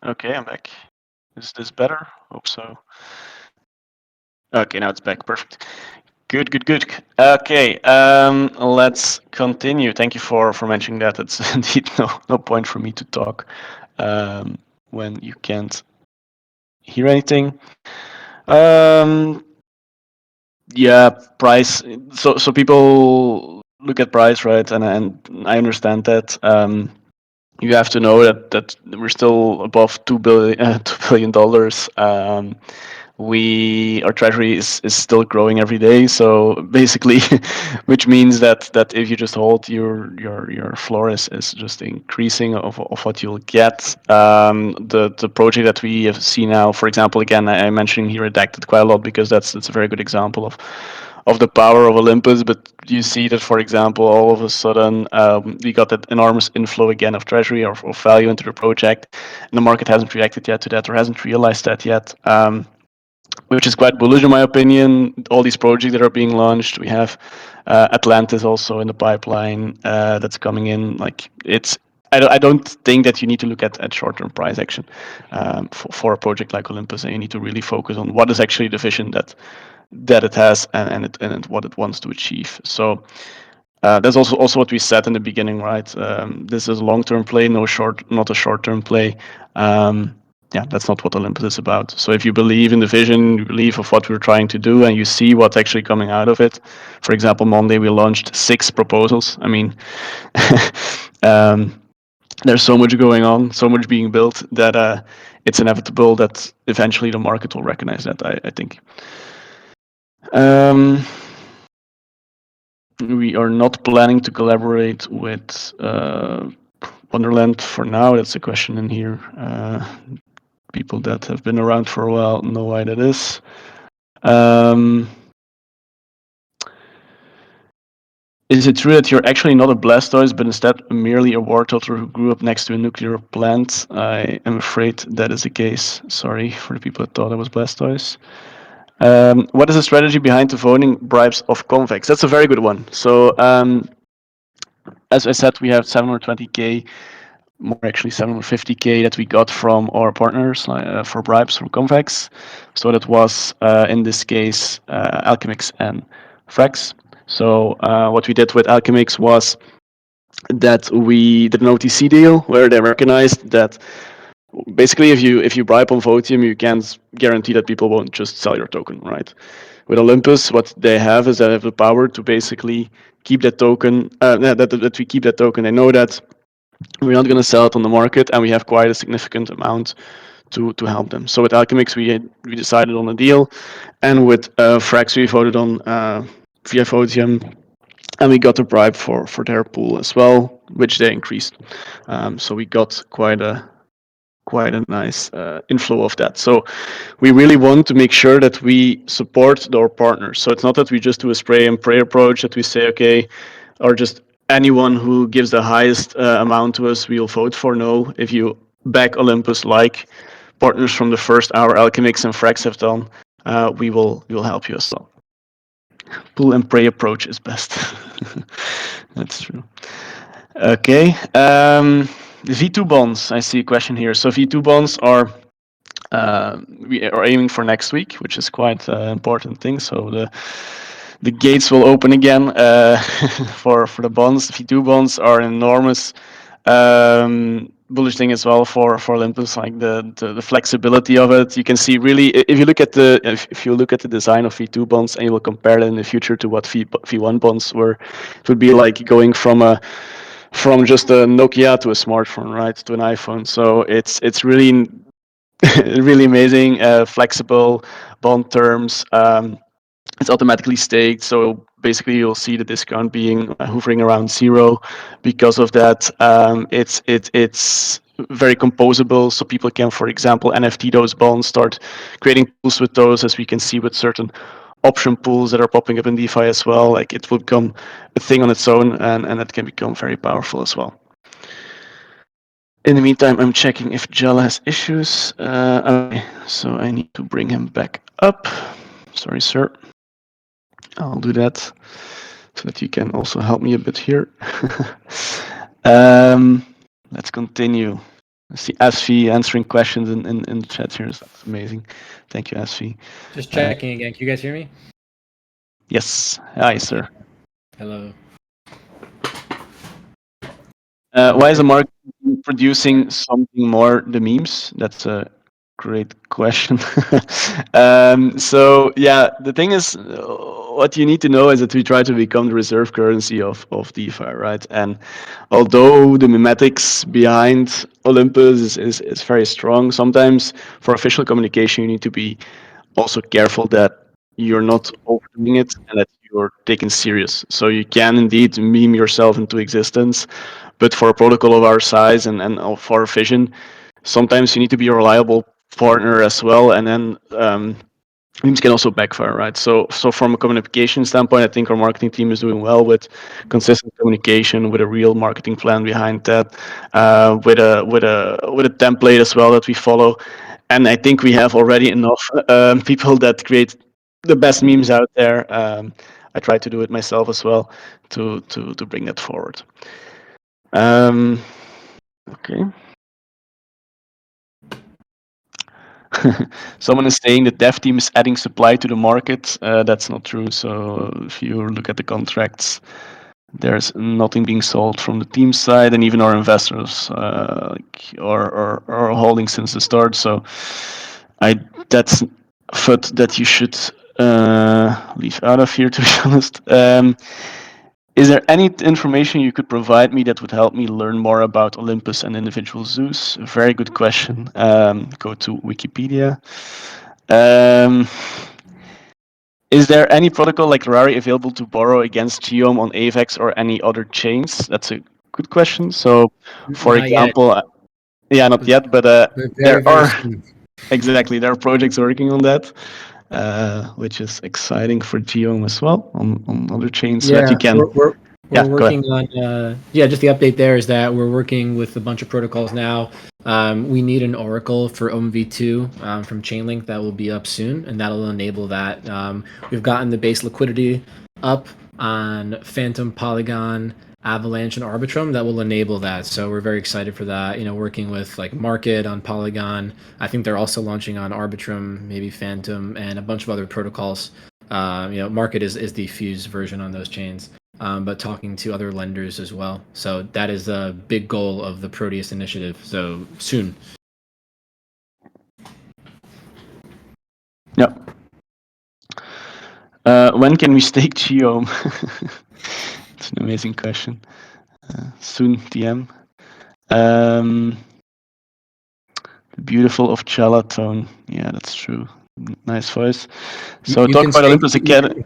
Okay, I'm back. Is this better? Hope so. Okay, now it's back. Perfect. Good, good, good. Okay, let's continue. Thank you for mentioning that. It's indeed no point for me to talk when you can't hear anything. Um, yeah, price. So people look at price, right? And I understand that. You have to know that we're still above $2 billion. Our treasury is still growing every day. So basically, which means that if you just hold your floor is just increasing of what you'll get. The project that we have seen now, for example, again, I'm mentioning here redacted quite a lot because that's a very good example of the power of Olympus. But you see that, for example, all of a sudden we got that enormous inflow again of treasury or of value into the project, and the market hasn't reacted yet to that or hasn't realized that yet. Which is quite bullish in my opinion. All these projects that are being launched, we have Atlantis also in the pipeline that's coming in. Like it's, I don't think that you need to look at short-term price action for a project like Olympus, and you need to really focus on what is actually the vision that it has and what it wants to achieve. So that's also what we said in the beginning, right? This is a long-term play, not a short-term play. Yeah, that's not what Olympus is about. So if you believe in the vision, you believe of what we're trying to do, and you see what's actually coming out of it. For example, Monday we launched 6 proposals. I mean, there's so much going on, so much being built that it's inevitable that eventually the market will recognize that. I think. We are not planning to collaborate with Wonderland for now. That's a question in here. People that have been around for a while know why that is. Is it true that you're actually not a Blastoise, but instead merely a Wartortle who grew up next to a nuclear plant? I am afraid that is the case. Sorry for the people that thought I was Blastoise. What is the strategy behind the voting bribes of Convex? That's a very good one. So, as I said, we have 720K, more actually 750K that we got from our partners for bribes from Convex. So that was, in this case, Alchemix and Frax. So what we did with Alchemix was that we did an OTC deal where they recognized that basically if you bribe on Votium, you can't guarantee that people won't just sell your token, right? With Olympus, what they have is they have the power to basically keep that token, that we keep that token. They know that we're not going to sell it on the market, and we have quite a significant amount to help them. So with Alchemix, we decided on a deal, and with Frax, we voted on via Votium, and we got a bribe for their pool as well, which they increased. So we got quite a nice inflow of that. So we really want to make sure that we support our partners. So it's not that we just do a spray and pray approach, that we say, okay, or just anyone who gives the highest amount to us, we'll vote for. No, if you back Olympus like partners from the first hour, Alchemix and Frax have done, we will help you as well. Pull and pray approach is best. That's true. Okay. V2 bonds. I see a question here. So V2 bonds are we are aiming for next week, which is quite an important thing. So the gates will open again for the bonds. V2 bonds are an enormous bullish thing as well for Olympus, like the flexibility of it. You can see really if you look at the design of V2 bonds and you will compare it in the future to what V1 bonds were, it would be like going from just a Nokia to a smartphone, right, to an iPhone. So it's really really amazing, flexible bond terms. It's automatically staked, so basically you'll see the discount being hovering around 0. Because of that, it's very composable, so people can, for example, NFT those bonds, start creating pools with those, as we can see with certain option pools that are popping up in DeFi as well. Like it will become a thing on its own, and that can become very powerful as well. In the meantime, I'm checking if Jala has issues. Okay, so I need to bring him back up. Sorry, sir. I'll do that so that you can also help me a bit here. Let's continue. I see Asfi answering questions in the chat here. That's amazing. Thank you, Asfi. Just checking again. Can you guys hear me? Yes. Hi, Okay. sir. Hello. Why is the Okay. market producing something more the memes? That's a great question. So yeah, the thing is, what you need to know is that we try to become the reserve currency of DeFi, right? And although the memetics behind Olympus is very strong, sometimes for official communication you need to be also careful that you're not overdoing it and that you're taken serious. So you can indeed meme yourself into existence, but for a protocol of our size and of our vision, sometimes you need to be a reliable partner as well. And then memes can also backfire, right? So from a communication standpoint, I think our marketing team is doing well with consistent communication, with a real marketing plan behind that, with a template as well that we follow. And I think we have already enough people that create the best memes out there. I try to do it myself as well to bring that forward. Um, okay. Someone is saying the dev team is adding supply to the market. That's not true. So if you look at the contracts, there's nothing being sold from the team side, and even our investors are holding since the start. So I that's FUD that you should leave out of here, to be honest. Is there any information you could provide me that would help me learn more about Olympus and individual zoos? A very good question. Go to Wikipedia. Um, is there any protocol like Rari available to borrow against Geom on AVAX or any other chains? That's a good question. So, for Not yet, example, yeah, not yet, but but very, there very are soon. exactly there are projects working on that, which is exciting for Geom as well on other chains, so that you Yeah, can. we're Yeah, go ahead. working on yeah, just the update there is that we're working with a bunch of protocols now. We need an oracle for OMV2 from Chainlink that will be up soon, and that'll enable that. We've gotten the base liquidity up on Phantom, Polygon, Avalanche, and Arbitrum that will enable that. So we're very excited for that. You know, working with like Market on Polygon. I think they're also launching on Arbitrum, maybe Phantom, and a bunch of other protocols. You know, Market is the fused version on those chains, but talking to other lenders as well. So that is a big goal of the Proteus initiative. So soon. Yeah. When can we stake Geom? It's an amazing question. Soon, DM. The beautiful of Chala tone. Yeah, that's true. Nice voice. So You talk can about stake Olympus Academy.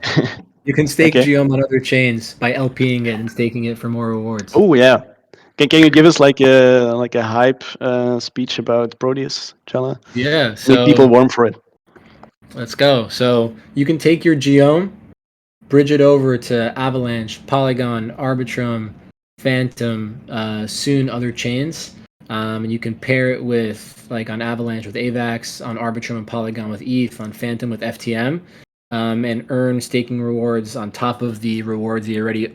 you can stake Okay. Geom on other chains by LPing it and staking it for more rewards. Oh yeah. Can you give us like a hype speech about Proteus, Chala? Yeah, Make people so warm for it. let's go. So you can take your Geom, bridge it over to Avalanche, Polygon, Arbitrum, Phantom, soon other chains. And you can pair it with, like on Avalanche with AVAX, on Arbitrum and Polygon with ETH, on Phantom with FTM, and earn staking rewards on top of the rewards you're already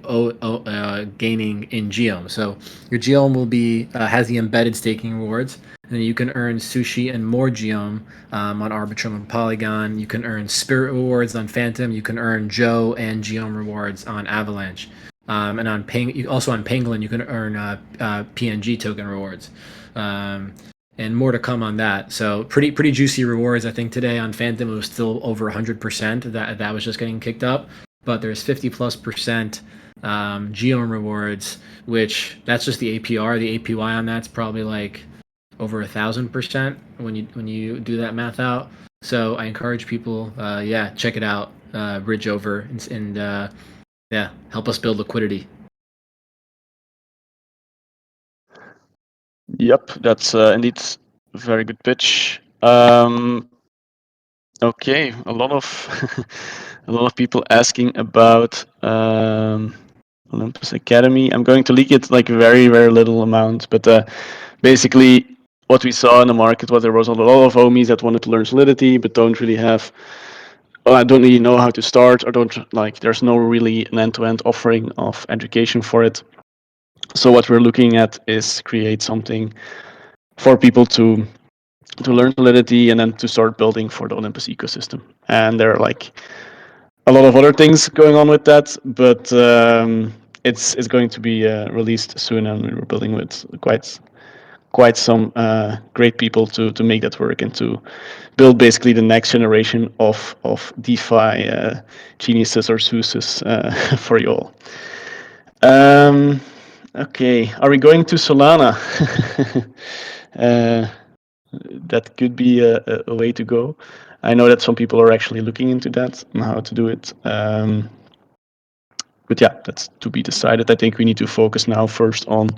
gaining in Geom. So your Geom will be has the embedded staking rewards, and then you can earn sushi and more Geom on Arbitrum and Polygon. You can earn Spirit rewards on Phantom. You can earn Joe and Geom rewards on Avalanche. And on also on Pangolin, you can earn PNG token rewards. And more to come on that. So pretty juicy rewards. I think today on Phantom it was still over 100%. That was just getting kicked up, but there's 50+% Geom rewards, which that's just the APR. The APY on that's probably like over 1,000% when you do that math out. So I encourage people, yeah, check it out, bridge over and yeah, help us build liquidity. Yep, that's indeed a very good pitch. Okay, a lot of a lot of people asking about Olympus Academy. I'm going to leak it like very little amount, but basically what we saw in the market was there was a lot of homies that wanted to learn Solidity but don't really have. Oh, I don't really know how to start, or don't like. There's no really an end-to-end offering of education for it. So what we're looking at is create something for people to learn Solidity and then to start building for the Olympus ecosystem. And there are like a lot of other things going on with that, but it's going to be released soon, and we're building with quite some great people to make that work and to build basically the next generation of DeFi geniuses or Seuses for you all. Um, okay, are we going to Solana? uh, that could be a way to go. I know that some people are actually looking into that and how to do it. But yeah, that's to be decided. I think we need to focus now first on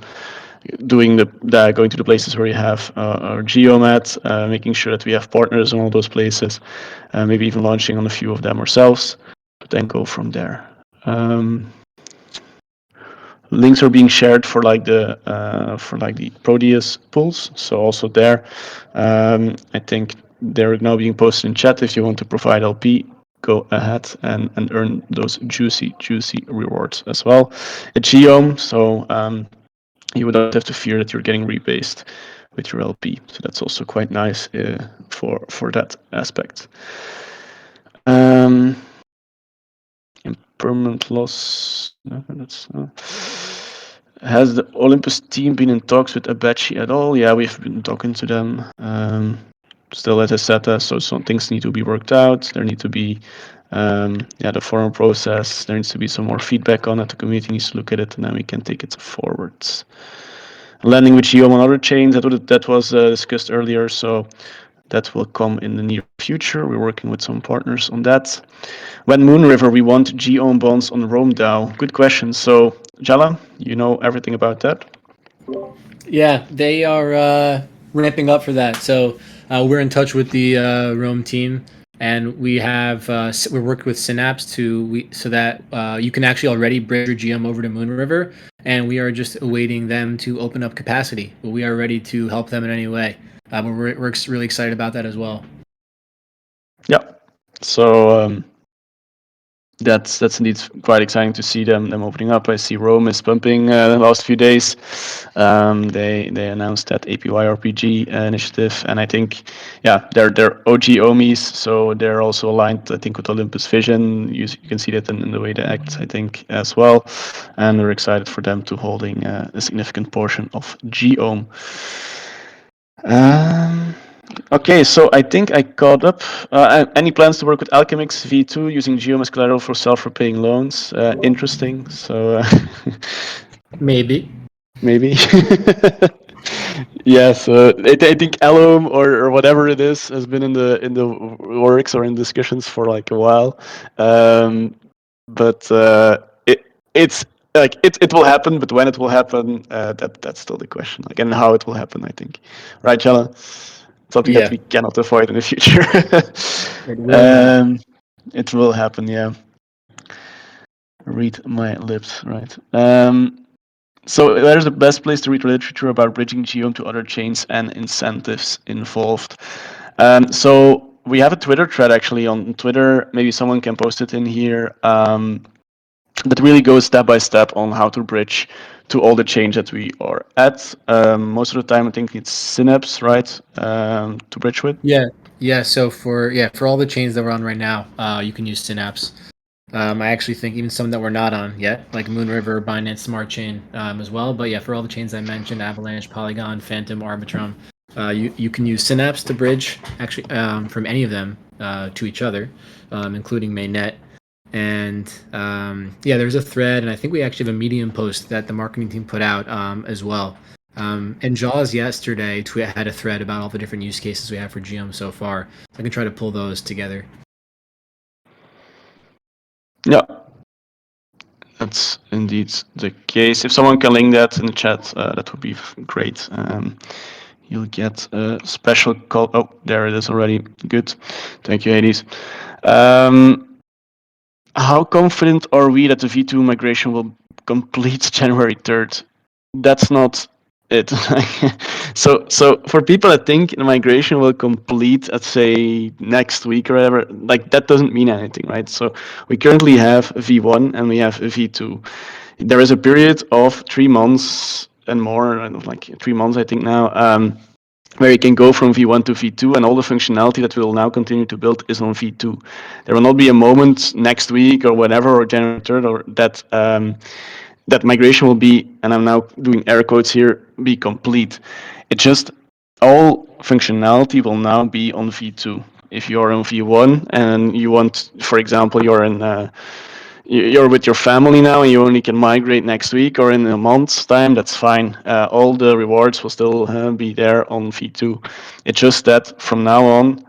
doing the going to the places where you have our geomat, making sure that we have partners in all those places, maybe even launching on a few of them ourselves, but then go from there. Links are being shared for like the Proteus pools, so also there, I think they're now being posted in chat. If you want to provide LP, go ahead and earn those juicy rewards as well. A geom, so you don't have to fear that you're getting rebased with your LP. So that's also quite nice for that aspect. Um, Impermanent loss. No, that's has the Olympus team been in talks with Apache at all? Yeah, we've been talking to them. Still, as I said, so some things need to be worked out. There need to be, the forum process. There needs to be some more feedback on it. The community needs to look at it, and then we can take it forwards. Landing with Geom on other chains, that was discussed earlier, so that will come in the near future. We're working with some partners on that. When Moonriver, we want Geom bonds on Rome DAO. Good question. So, Jala, you know everything about that? Yeah, they are ramping up for that. So we're in touch with the Rome team, and we're working with Synapse so that you can actually already bridge your GM over to Moonriver, and we are just awaiting them to open up capacity. But we are ready to help them in any way. But we're really excited about that as well. Yeah. So that's indeed quite exciting to see them opening up. I see Rome is pumping the last few days. They announced that APY RPG initiative, and I think they're OG Omis, so they're also aligned I think with Olympus Vision. You can see that in the way they act I think as well, and we're excited for them to holding a significant portion of Geom. Um, Okay, so I think I caught up. Any plans to work with Alchemix V2 using Geom as collateral for self-repaying loans? Interesting. So Maybe. maybe. Yes, I think Alum or whatever it is has been in the works or in discussions for like a while, um, but it's like it will happen. But when it will happen, that's still the question. Like and how it will happen, I think. Right, Jella? Something that Yeah, we cannot avoid in the future. it will happen. um, it will happen, yeah. Read my lips, right? So where's the best place to read literature about bridging Geom to other chains and incentives involved? So we have a Twitter thread actually on Twitter. Maybe someone can post it in here. That really goes step by step on how to bridge to all the chains that we are at. Most of the time, I think it's Synapse, right? To bridge with. Yeah, yeah. So for all the chains that we're on right now, you can use Synapse. I actually think even some that we're not on yet, like Moonriver, Binance Smart Chain, as well. But yeah, for all the chains I mentioned, Avalanche, Polygon, Phantom, Arbitrum, you can use Synapse to bridge actually from any of them to each other, including Mainnet. And yeah, there's a thread, and I think we actually have a Medium post that the marketing team put out as well. And Jaws yesterday had a thread about all the different use cases we have for GM so far. I can try to pull those together. Yeah, that's indeed the case. If someone can link that in the chat, that would be great. You'll get a special call. Oh, there it is already. Good. Thank you, Hades. Um, how confident are we that the V2 migration will complete January 3rd? That's not it. So for people that think the migration will complete, let's say next week or whatever, like that doesn't mean anything, right? So we currently have V1 and we have V2. There is a period of 3 months and more, like 3 months, I think now, where you can go from V1 to V2, and all the functionality that we will now continue to build is on V2. There will not be a moment next week or whatever, or January 3rd, or that migration will be, and I'm now doing air quotes here, be complete. It just, all functionality will now be on V2. If you're on V1 and you want, for example, you're with your family now and you only can migrate next week or in a month's time, that's fine. All the rewards will still be there on V2. It's just that from now on,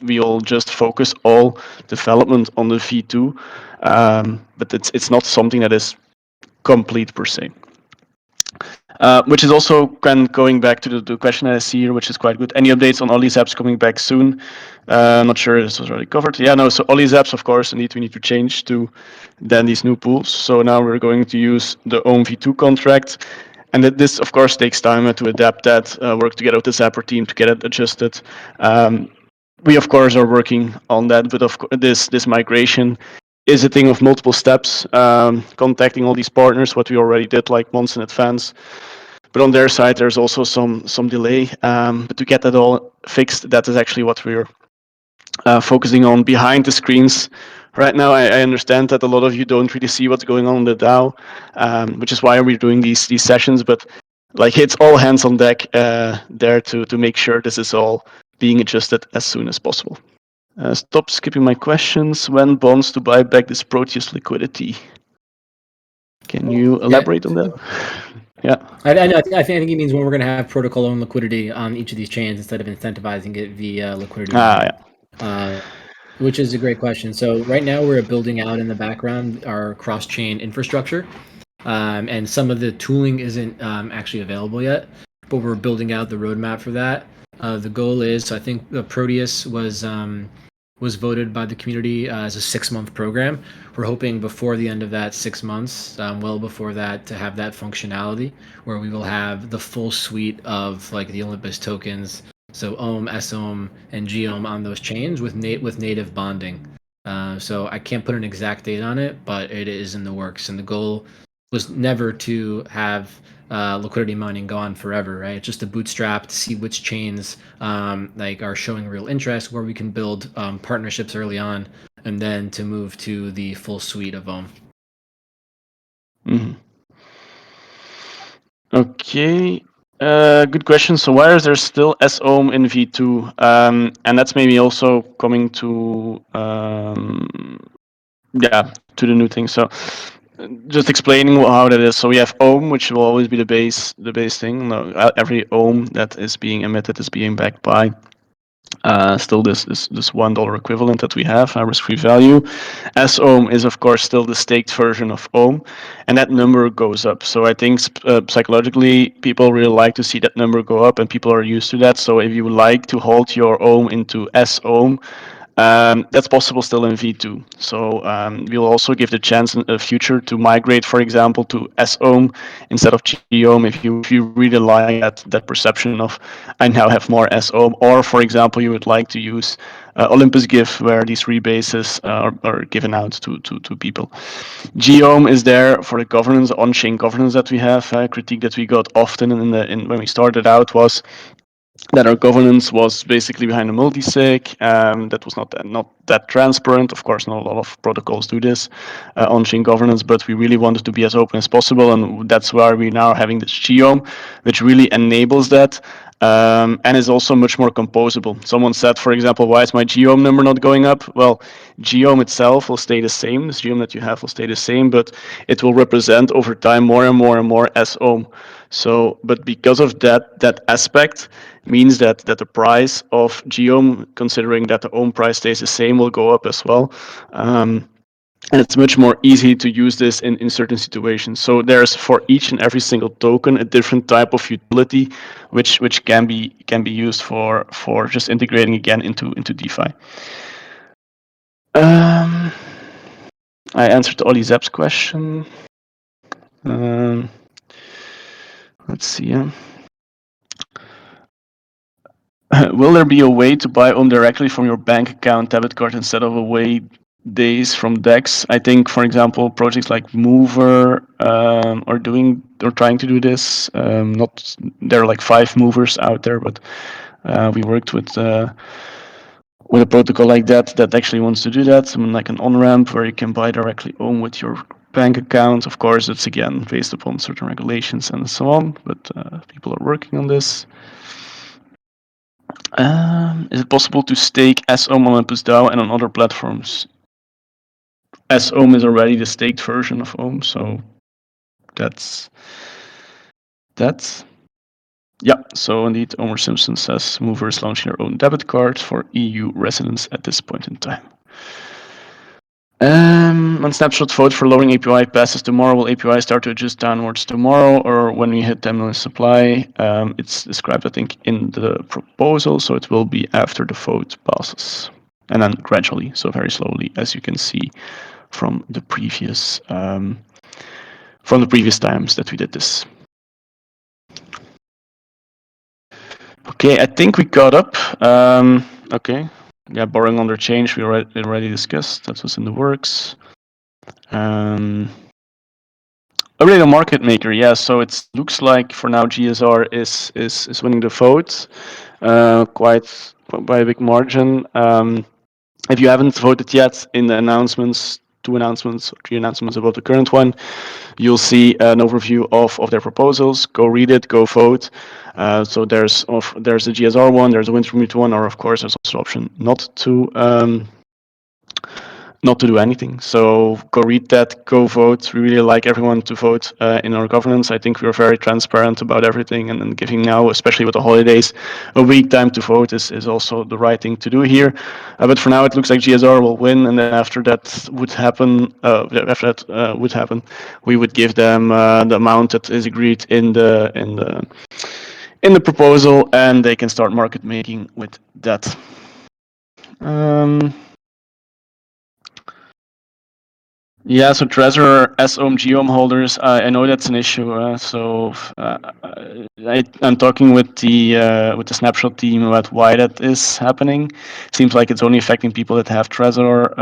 we'll just focus all development on the V2, but it's not something that is complete per se. Which is also kind of going back to the question that I see here, which is quite good. Any updates on all these apps coming back soon? I'm not sure this was already covered. Yeah, no, so all these apps, of course, we need to change to then these new pools. So now we're going to use the OM V2 contract. And this, of course, takes time to adapt that, work together with the Zapper team to get it adjusted. We, of course, are working on that, but of course, this migration is a thing of multiple steps, contacting all these partners, what we already did like months in advance. But on their side, there's also some delay. But to get that all fixed, that is actually what we're focusing on behind the screens. Right now, I understand that a lot of you don't really see what's going on in the DAO, which is why we're doing these sessions. But like, it's all hands on deck there to make sure this is all being adjusted as soon as possible. Stop skipping my questions. When bonds to buy back this Proteus liquidity? Can you Yeah, elaborate on that? Yeah. I know. I think he means when we're going to have protocol owned liquidity on each of these chains instead of incentivizing it via liquidity mining. Yeah. Which is a great question. So right now we're building out in the background our cross-chain infrastructure, and some of the tooling isn't actually available yet, but we're building out the roadmap for that. The goal is, so I think the Proteus was voted by the community as a 6-month program. We're hoping before the end of that 6 months, well before that, to have that functionality where we will have the full suite of like the Olympus tokens, so Ohm, SOM, and GOM on those chains with native bonding. So I can't put an exact date on it, but it is in the works, and the goal was never to have liquidity mining go on forever, right? Just to bootstrap to see which chains like are showing real interest, where we can build partnerships early on, and then to move to the full suite of them. Mm-hmm. Okay. Good question. So why is there still SOM in V2? And that's maybe also coming to to the new thing. So just explaining how that is. So we have ohm, which will always be the base thing. No, every ohm that is being emitted is being backed by still this $1 equivalent that we have, our risk-free value. As ohm is of course still the staked version of ohm, and that number goes up. So I think psychologically people really like to see that number go up, and people are used to that. So if you would like to hold your ohm into S ohm, that's possible still in V2. So we'll also give the chance in the future to migrate, for example, to SOM instead of GOM if you really like that perception of I now have more SOM, or for example, you would like to use Olympus GIF where these rebases are given out to people. GOM is there for the governance, on-chain governance that we have. Critique that we got often when we started out was that our governance was basically behind a multisig. That was not that transparent. Of course, not a lot of protocols do this on-chain governance, but we really wanted to be as open as possible, and that's why we're now having this geom, which really enables that. And is also much more composable. Someone said, for example, why is my geom number not going up? Well, geom itself will stay the same. This geom that you have will stay the same, but it will represent over time more and more and more as ohm. So, but because of that aspect, means that the price of geom, considering that the ohm price stays the same, will go up as well. And it's much more easy to use this in certain situations. So there's for each and every single token a different type of utility, which can be used for just integrating again into DeFi. I answered Ollie Zepp's question. Let's see. Will there be a way to buy Ohm directly from your bank account, debit card, instead of a way days from DEX. I think, for example, projects like Mover are trying to do this. Not There are like 5 movers out there, but we worked with a protocol like that actually wants to do that. Something like an on-ramp where you can buy directly Ohm with your bank account. Of course, it's again based upon certain regulations and so on, but people are working on this. Is it possible to stake SOM on Olympus DAO and on other platforms? SOM is already the staked version of Ohm, so that's that. Yeah, so indeed, Omer Simpson says Mover is launching their own debit card for EU residents at this point in time. On Snapshot, vote for lowering APY passes tomorrow. Will APY start to adjust downwards tomorrow or when we hit 10 million supply? It's described, I think, in the proposal, so it will be after the vote passes. And then gradually, so very slowly, as you can see from the previous times that we did this. Okay, I think we got up. Okay, yeah, borrowing under change we already discussed. That was in the works. Already a market maker, yeah. So it looks like for now GSR is winning the vote, quite by a big margin. If you haven't voted yet in the announcements, 2 announcements or 3 announcements about the current one, you'll see an overview of their proposals. Go read it, go vote. So there's the GSR one, there's a Wintermute one, or of course there's also the option not to do anything. So go read that, go vote. We really like everyone to vote in our governance. I think we're very transparent about everything, and giving now, especially with the holidays, a week time to vote is also the right thing to do here. But for now, it looks like GSR will win, and then after that would happen, we would give them the amount that is agreed in the proposal, and they can start market making with that. Yeah, so Trezor SOM GOM holders, I know that's an issue. I'm talking with the Snapshot team about why that is happening. It seems like it's only affecting people that have Trezor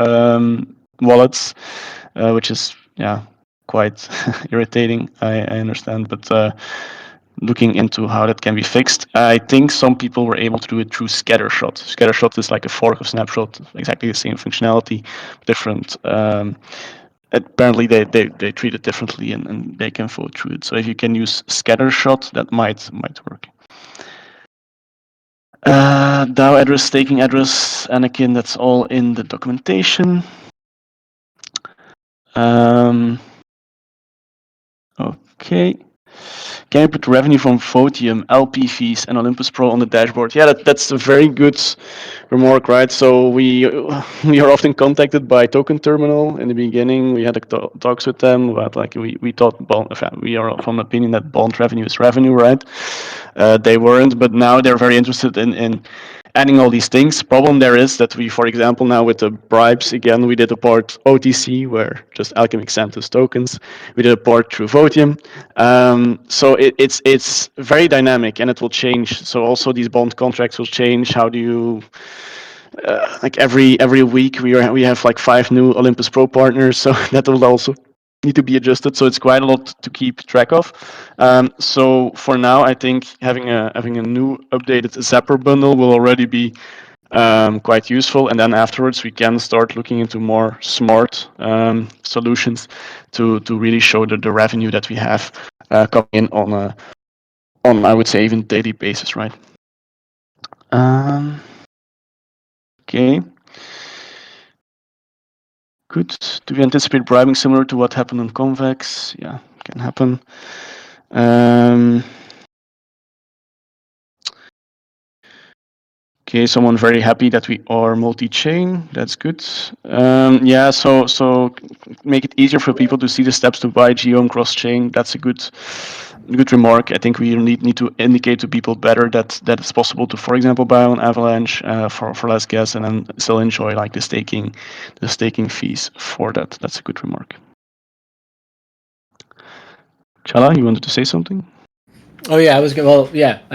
wallets, which is quite irritating. I understand, but looking into how that can be fixed. I think some people were able to do it through Scattershot. Scattershot is like a fork of Snapshot, exactly the same functionality, different. Apparently they treat it differently and they can vote through it. So if you can use Scattershot, that might work. DAO address, staking address, Anakin, that's all in the documentation. Okay. Can you put revenue from Votium, LP fees, and Olympus Pro on the dashboard? Yeah, that's a very good remark, right? So we are often contacted by Token Terminal. In the beginning, we had talks with them about we thought we are from the opinion that bond revenue is revenue, right? They weren't, but now they're very interested in adding all these things. Problem there is that we, for example, now with the Bribes, again, we did a part OTC where just Alchemic sent us tokens. We did a part through Votium. So it's very dynamic and it will change. So also these bond contracts will change. How do you like every week we have like 5 new Olympus Pro partners, so that will also need to be adjusted. So it's quite a lot to keep track of. So for now, I think having a new updated Zapper bundle will already be quite useful, and then afterwards we can start looking into more smart solutions to really show the revenue that we have coming in on I would say even daily basis, right? Okay. Good. Do we anticipate bribing similar to what happened on Convex? Yeah, can happen. Okay, someone very happy that we are multi-chain. That's good. Yeah, so make it easier for people to see the steps to buy GOM cross-chain. That's a good remark. I think we need to indicate to people better that it's possible to, for example, buy on Avalanche for less gas and then still enjoy like the staking fees for that. That's a good remark. Chala, you wanted to say something? Oh yeah, I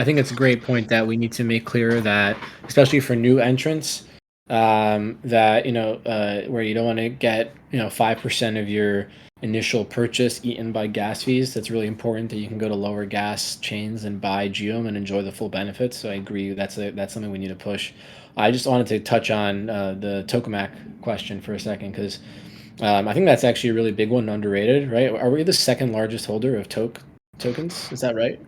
think it's a great point that we need to make clear that, especially for new entrants, that where you don't want to get 5% of your initial purchase eaten by gas fees. That's really important that you can go to lower gas chains and buy Geom and enjoy the full benefits. So I agree that's something we need to push. I just wanted to touch on the tokamak question for a second because I think that's actually a really big one, underrated, right? Are we the second largest holder of tokens? Is that right?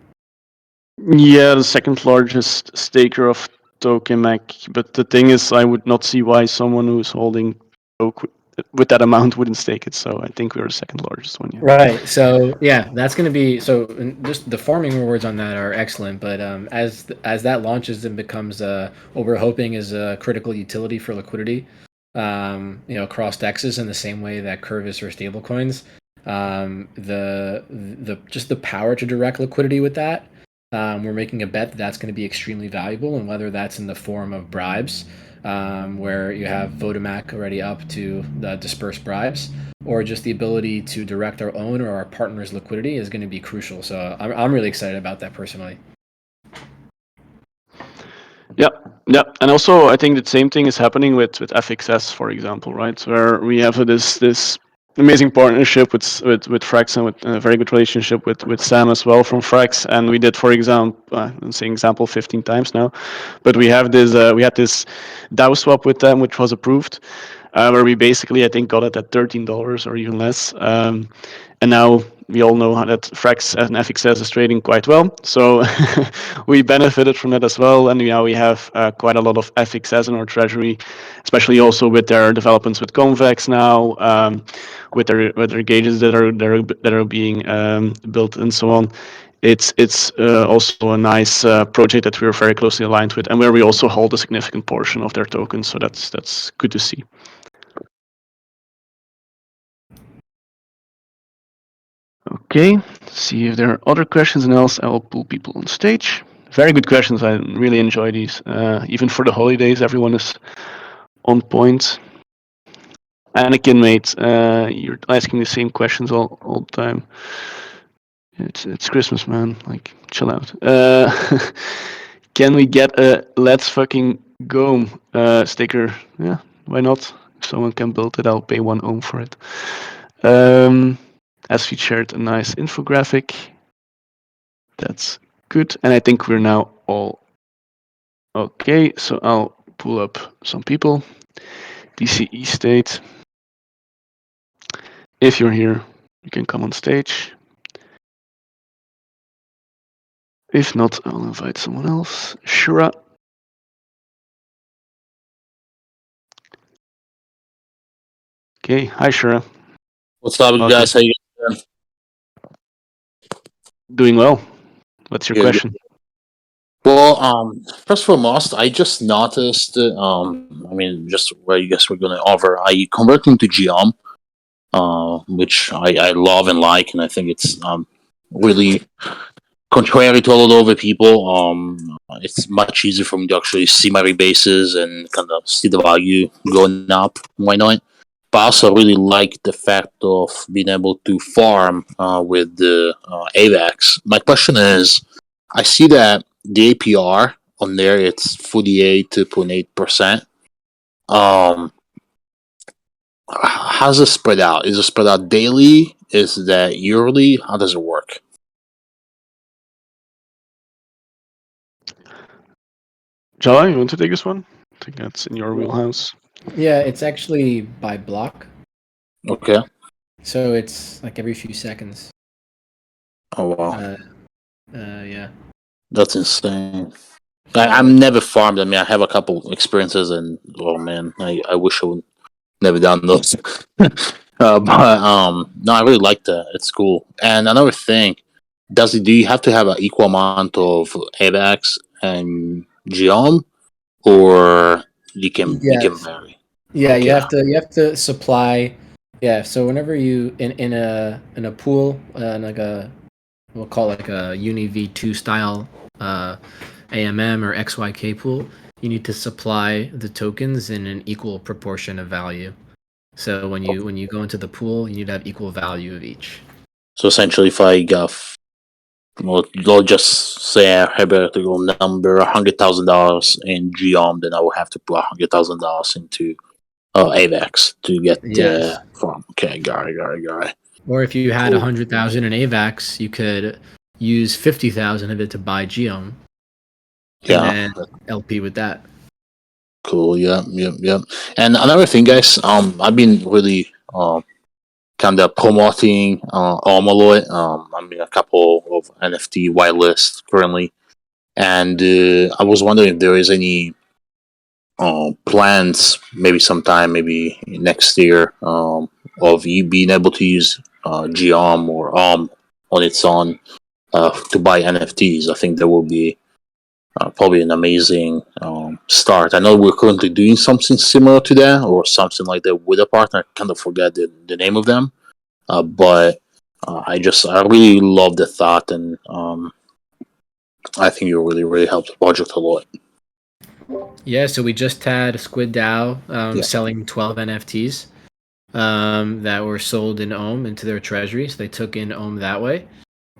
Yeah, the second largest staker of tokamak. But the thing is, I would not see why someone who's holding Tok with that amount wouldn't stake it. So I think we're the second largest one. Yeah. Right. So yeah, that's going to be so. Just the farming rewards on that are excellent, but as that launches and becomes what we're hoping is a critical utility for liquidity, across dexes in the same way that Curve is for stablecoins, the just the power to direct liquidity with that, we're making a bet that that's going to be extremely valuable, and whether that's in the form of bribes, where you have Votomac already up to the dispersed bribes, or just the ability to direct our own or our partner's liquidity is going to be crucial. So I'm really excited about that personally. Yeah, yeah, and also I think the same thing is happening with FXS, for example, right? Where we have this amazing partnership with Frax and with a very good relationship with Sam as well from Frax, and we did, for example, I'm saying example 15 times now, but we had this DAO swap with them, which was approved, where we basically I think got it at $13 or even less, and now we all know how that Frax and FXS is trading quite well. So we benefited from that as well. And now we have quite a lot of FXS in our treasury, especially also with their developments with Convex now, with their gauges that are being built and so on. It's also a nice project that we're very closely aligned with, and where we also hold a significant portion of their tokens. So that's good to see. Okay, see if there are other questions, and else I will pull people on stage. Very good questions. I really enjoy these. Even for the holidays, everyone is on point. Anakin, mate, you're asking the same questions all the time. It's Christmas, man. Like, chill out. Can we get a let's fucking go sticker? Yeah, why not? If someone can build it, I'll pay 1 ohm for it. As featured a nice infographic. That's good. And I think we're now all okay. So I'll pull up some people. DCE State. If you're here, you can come on stage. If not, I'll invite someone else. Shura. Okay. Hi, Shura. What's up, Welcome. guys? How you doing? Doing well. What's your Good, good. question? Well, first and foremost, I just noticed. I mean, just where you guys were going to offer. I converted into Geom, which I love and like, and I think it's really contrary to a lot of other people. It's much easier for me to actually see my rebases and kind of see the value going up. Why not? But I also really like the fact of being able to farm with the AVAX. My question is, I see that the APR on there it's 48.8%. How's it spread out? Is it spread out daily? Is that yearly? How does it work? Jala, you want to take this one? I think that's in your wheelhouse. Yeah, it's actually by block, Okay. so it's like every few seconds. Oh wow, Yeah. that's insane. I'm never farmed. I mean, I have a couple experiences, and oh man, I wish I would never done those. But no, I really like that. It's cool. And another thing, do you have to have an equal amount of AVAX and Geom, or you can Yes. vary? Yeah, Okay. you have to supply. Yeah, so whenever you in a pool, like a we'll call it like a Uni V2 style AMM or XYK pool, you need to supply the tokens in an equal proportion of value. So when you go into the pool, you need to have equal value of each. So essentially, if I got well, they'll just say I have a to go number $100,000 in Geom, then I will have to put $100,000 into AVAX to get Yes. from. Okay, got it. Or if you had Cool. 100,000 in AVAX, you could use 50,000 of it to buy Geom and Yeah, then LP with that. cool. Yep. And another thing, guys, I've been really kind of promoting Omaloy. I'm in a couple of NFT whitelists currently, and I was wondering if there is any plans, maybe sometime, maybe next year, of you being able to use Geom or on its own to buy NFTs. I think that will be probably an amazing start. I know we're currently doing something similar to that or something like that with a partner. I kind of forget the name of them, but I really love the thought, and I think it really helped the project a lot. Yeah, so we just had Squid DAO Yeah. selling 12 NFTs that were sold in Ohm into their treasury. So they took in Ohm that way.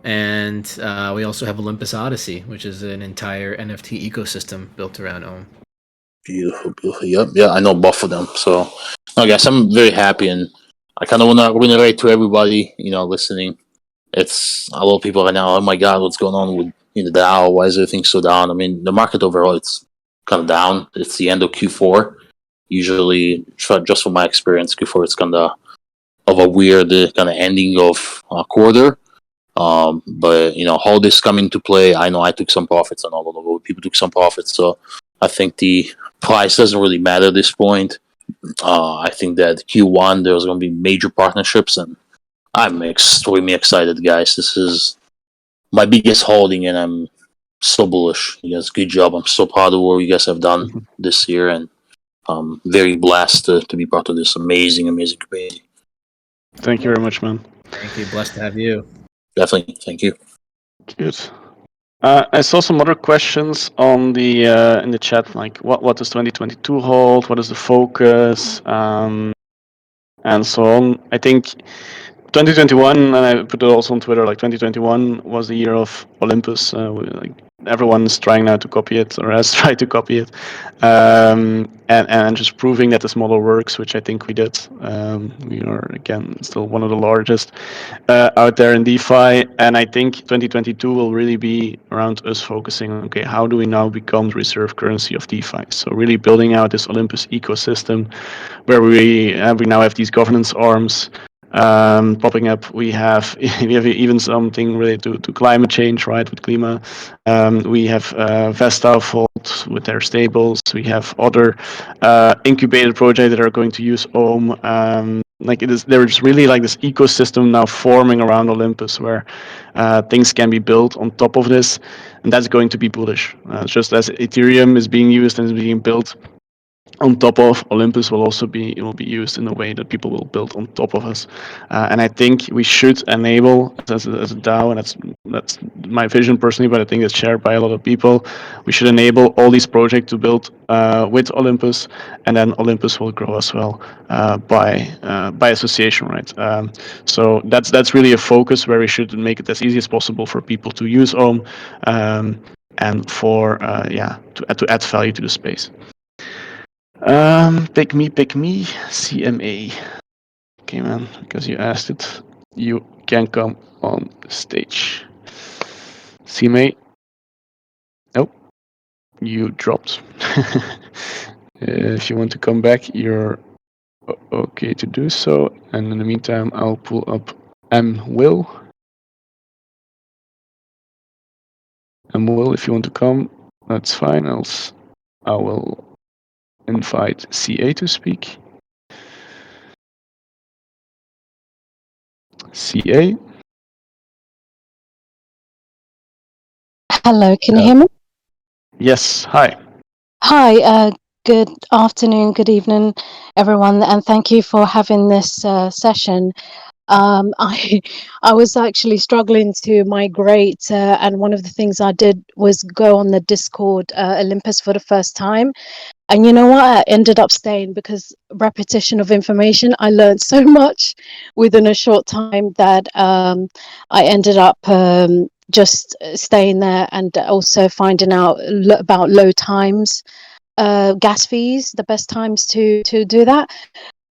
And we also have Olympus Odyssey, which is an entire NFT ecosystem built around Ohm. Beautiful. Yep. Yeah, I know both of them. So, I guess I'm very happy, and I kind of want to reiterate to everybody, listening. It's a lot of people right now. Oh my God, what's going on with the Dow? Why is everything so down? I mean, the market overall, it's kind of down. It's the end of Q4. Usually, just from my experience, Q4 is kind of a weird kind of ending of a quarter. But how this come into play, I know I took some profits, and all of the people took some profits. So I think the price doesn't really matter at this point. I think that Q1 there's going to be major partnerships, and I'm extremely excited, guys. This is my biggest holding, and I'm so bullish. You guys, good job. I'm so proud of what you guys have done this year, and I'm very blessed to be part of this amazing community. Thank you very much, man. Thank you. Blessed to have you. Definitely. Thank you. Good. I saw some other questions on the in the chat, like what does 2022 hold? What is the focus? And so on. I think 2021, and I put it also on Twitter, like 2021 was the year of Olympus. Like everyone's trying now to copy it, or has tried to copy it, and just proving that this model works, which I think we did. We are again still one of the largest out there in DeFi, and I think 2022 will really be around us focusing on, okay, how do we now become the reserve currency of DeFi? So really building out this Olympus ecosystem, where we now have these governance arms popping up. We have even something related to climate change, right? With Klima, we have Vesta Vault with their stables. We have other incubated projects that are going to use Ohm. There's really like this ecosystem now forming around Olympus, where things can be built on top of this, and that's going to be bullish. Just as Ethereum is being used and is being built on top of, Olympus will also be used in a way that people will build on top of us, and I think we should enable as a DAO, and that's my vision personally, but I think it's shared by a lot of people. We should enable all these projects to build with Olympus, and then Olympus will grow as well by association, right? So that's really a focus where we should make it as easy as possible for people to use Ohm, and for to add value to the space. Pick me, CMA. Okay, man, because you asked it, you can come on stage. CMA. Nope, you dropped. If you want to come back, you're okay to do so. And in the meantime, I'll pull up Will. Will, if you want to come, that's fine. I will invite CA to speak. CA. Hello, can you hear me? Yes, hi. Hi, good afternoon, good evening, everyone, and thank you for having this session. I was actually struggling to migrate, and one of the things I did was go on the Discord Olympus for the first time. And you know what? I ended up staying because repetition of information. I learned so much within a short time that I ended up just staying there and also finding out about low times, gas fees, the best times to do that.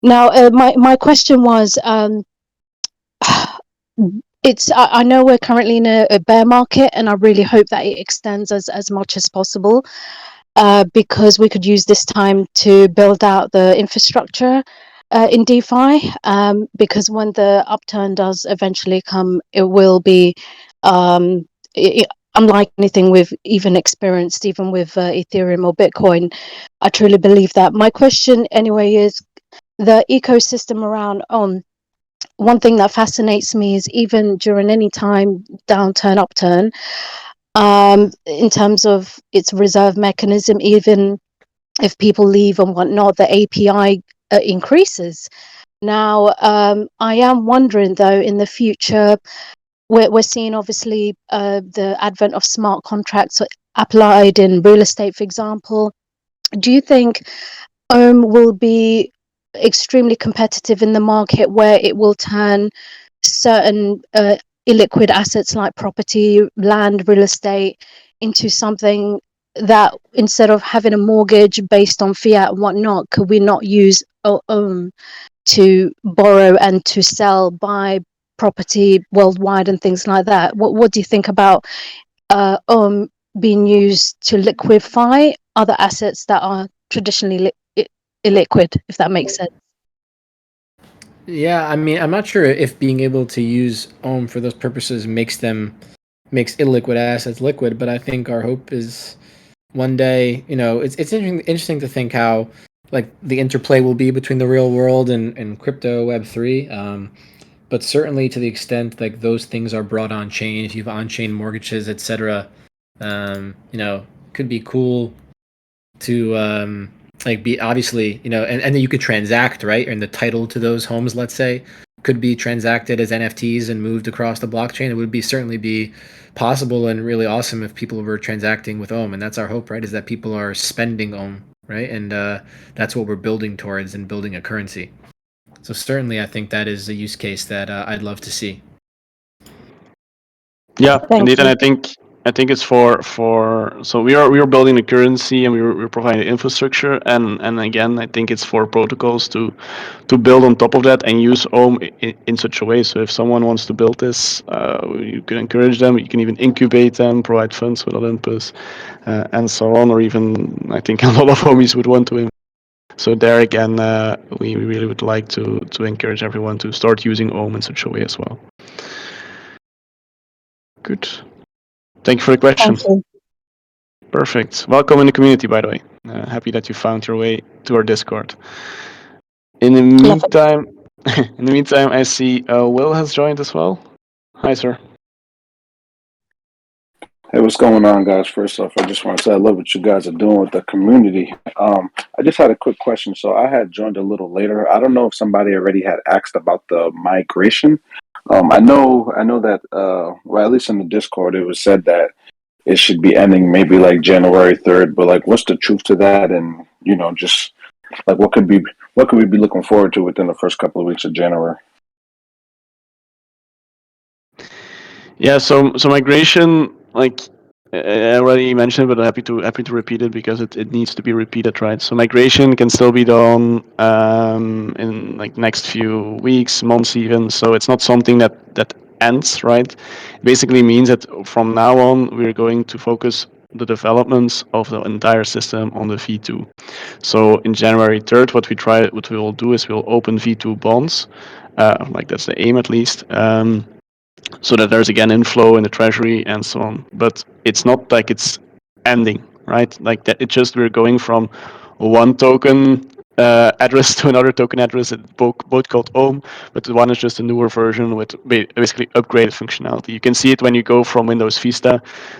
Now, my question was, I know we're currently in a bear market, and I really hope that it extends as much as possible, because we could use this time to build out the infrastructure in DeFi, because when the upturn does eventually come, it will be unlike anything we've even experienced, even with Ethereum or Bitcoin. I truly believe that. My question, anyway, is the ecosystem around one thing that fascinates me is even during any time, downturn, upturn, in terms of its reserve mechanism, even if people leave and whatnot, the API increases. Now, I am wondering though, in the future, we're seeing obviously the advent of smart contracts applied in real estate, for example. Do you think will be extremely competitive in the market, where it will turn certain illiquid assets like property, land, real estate into something that, instead of having a mortgage based on fiat and whatnot, could we not use to borrow and to sell, buy property worldwide and things like that? What do you think about being used to liquefy other assets that are traditionally illiquid, if that makes sense? Yeah, I mean, I'm not sure if being able to use Ohm for those purposes makes illiquid assets liquid, but I think our hope is one day, it's interesting to think how like the interplay will be between the real world and crypto Web3. But certainly to the extent like those things are brought on chain, if you have on chain mortgages, etc., could be cool to like be obviously, and then you could transact, right? And the title to those homes, let's say, could be transacted as NFTs and moved across the blockchain. It would be certainly be possible and really awesome if people were transacting with Ohm, and that's our hope, right? Is that people are spending Ohm, right? And that's what we're building towards and building a currency. So certainly, I think that is a use case that I'd love to see. Yeah, Thank indeed, and you. I think it's for so we are building the currency and we're providing infrastructure, and again I think it's for protocols to build on top of that and use Ohm in such a way. So if someone wants to build this, you can encourage them. You can even incubate them, provide funds with Olympus, and so on. Or even I think a lot of homies would want to. So there again, we really would like to encourage everyone to start using Ohm in such a way as well. Good. Thank you for the question. Thank you. Perfect. Welcome in the community, by the way. Happy that you found your way to our Discord. In the Love it. meantime, I see Will has joined as well. Hi, sir. Hey, what's going on, guys? First off, I just want to say I love what you guys are doing with the community. I just had a quick question. So I had joined a little later. I don't know if somebody already had asked about the migration. I know that, well, at least in the Discord, it was said that it should be ending maybe like January 3rd. But like, what's the truth to that? And just like what could we be looking forward to within the first couple of weeks of January? Yeah, so migration, like I already mentioned, but I'm happy to repeat it because it needs to be repeated, right? So migration can still be done in like next few weeks, months even. So it's not something that ends, right? It basically means that from now on we're going to focus the developments of the entire system on the V2. So in January 3rd, what we will do is we'll open V2 bonds, like that's the aim at least. So that there's again inflow in the treasury and so on. But it's not like it's ending, right? Like that, it's just we're going from one token address to another token address, both called Ohm, but the one is just a newer version with basically upgraded functionality. You can see it when you go from Windows Vista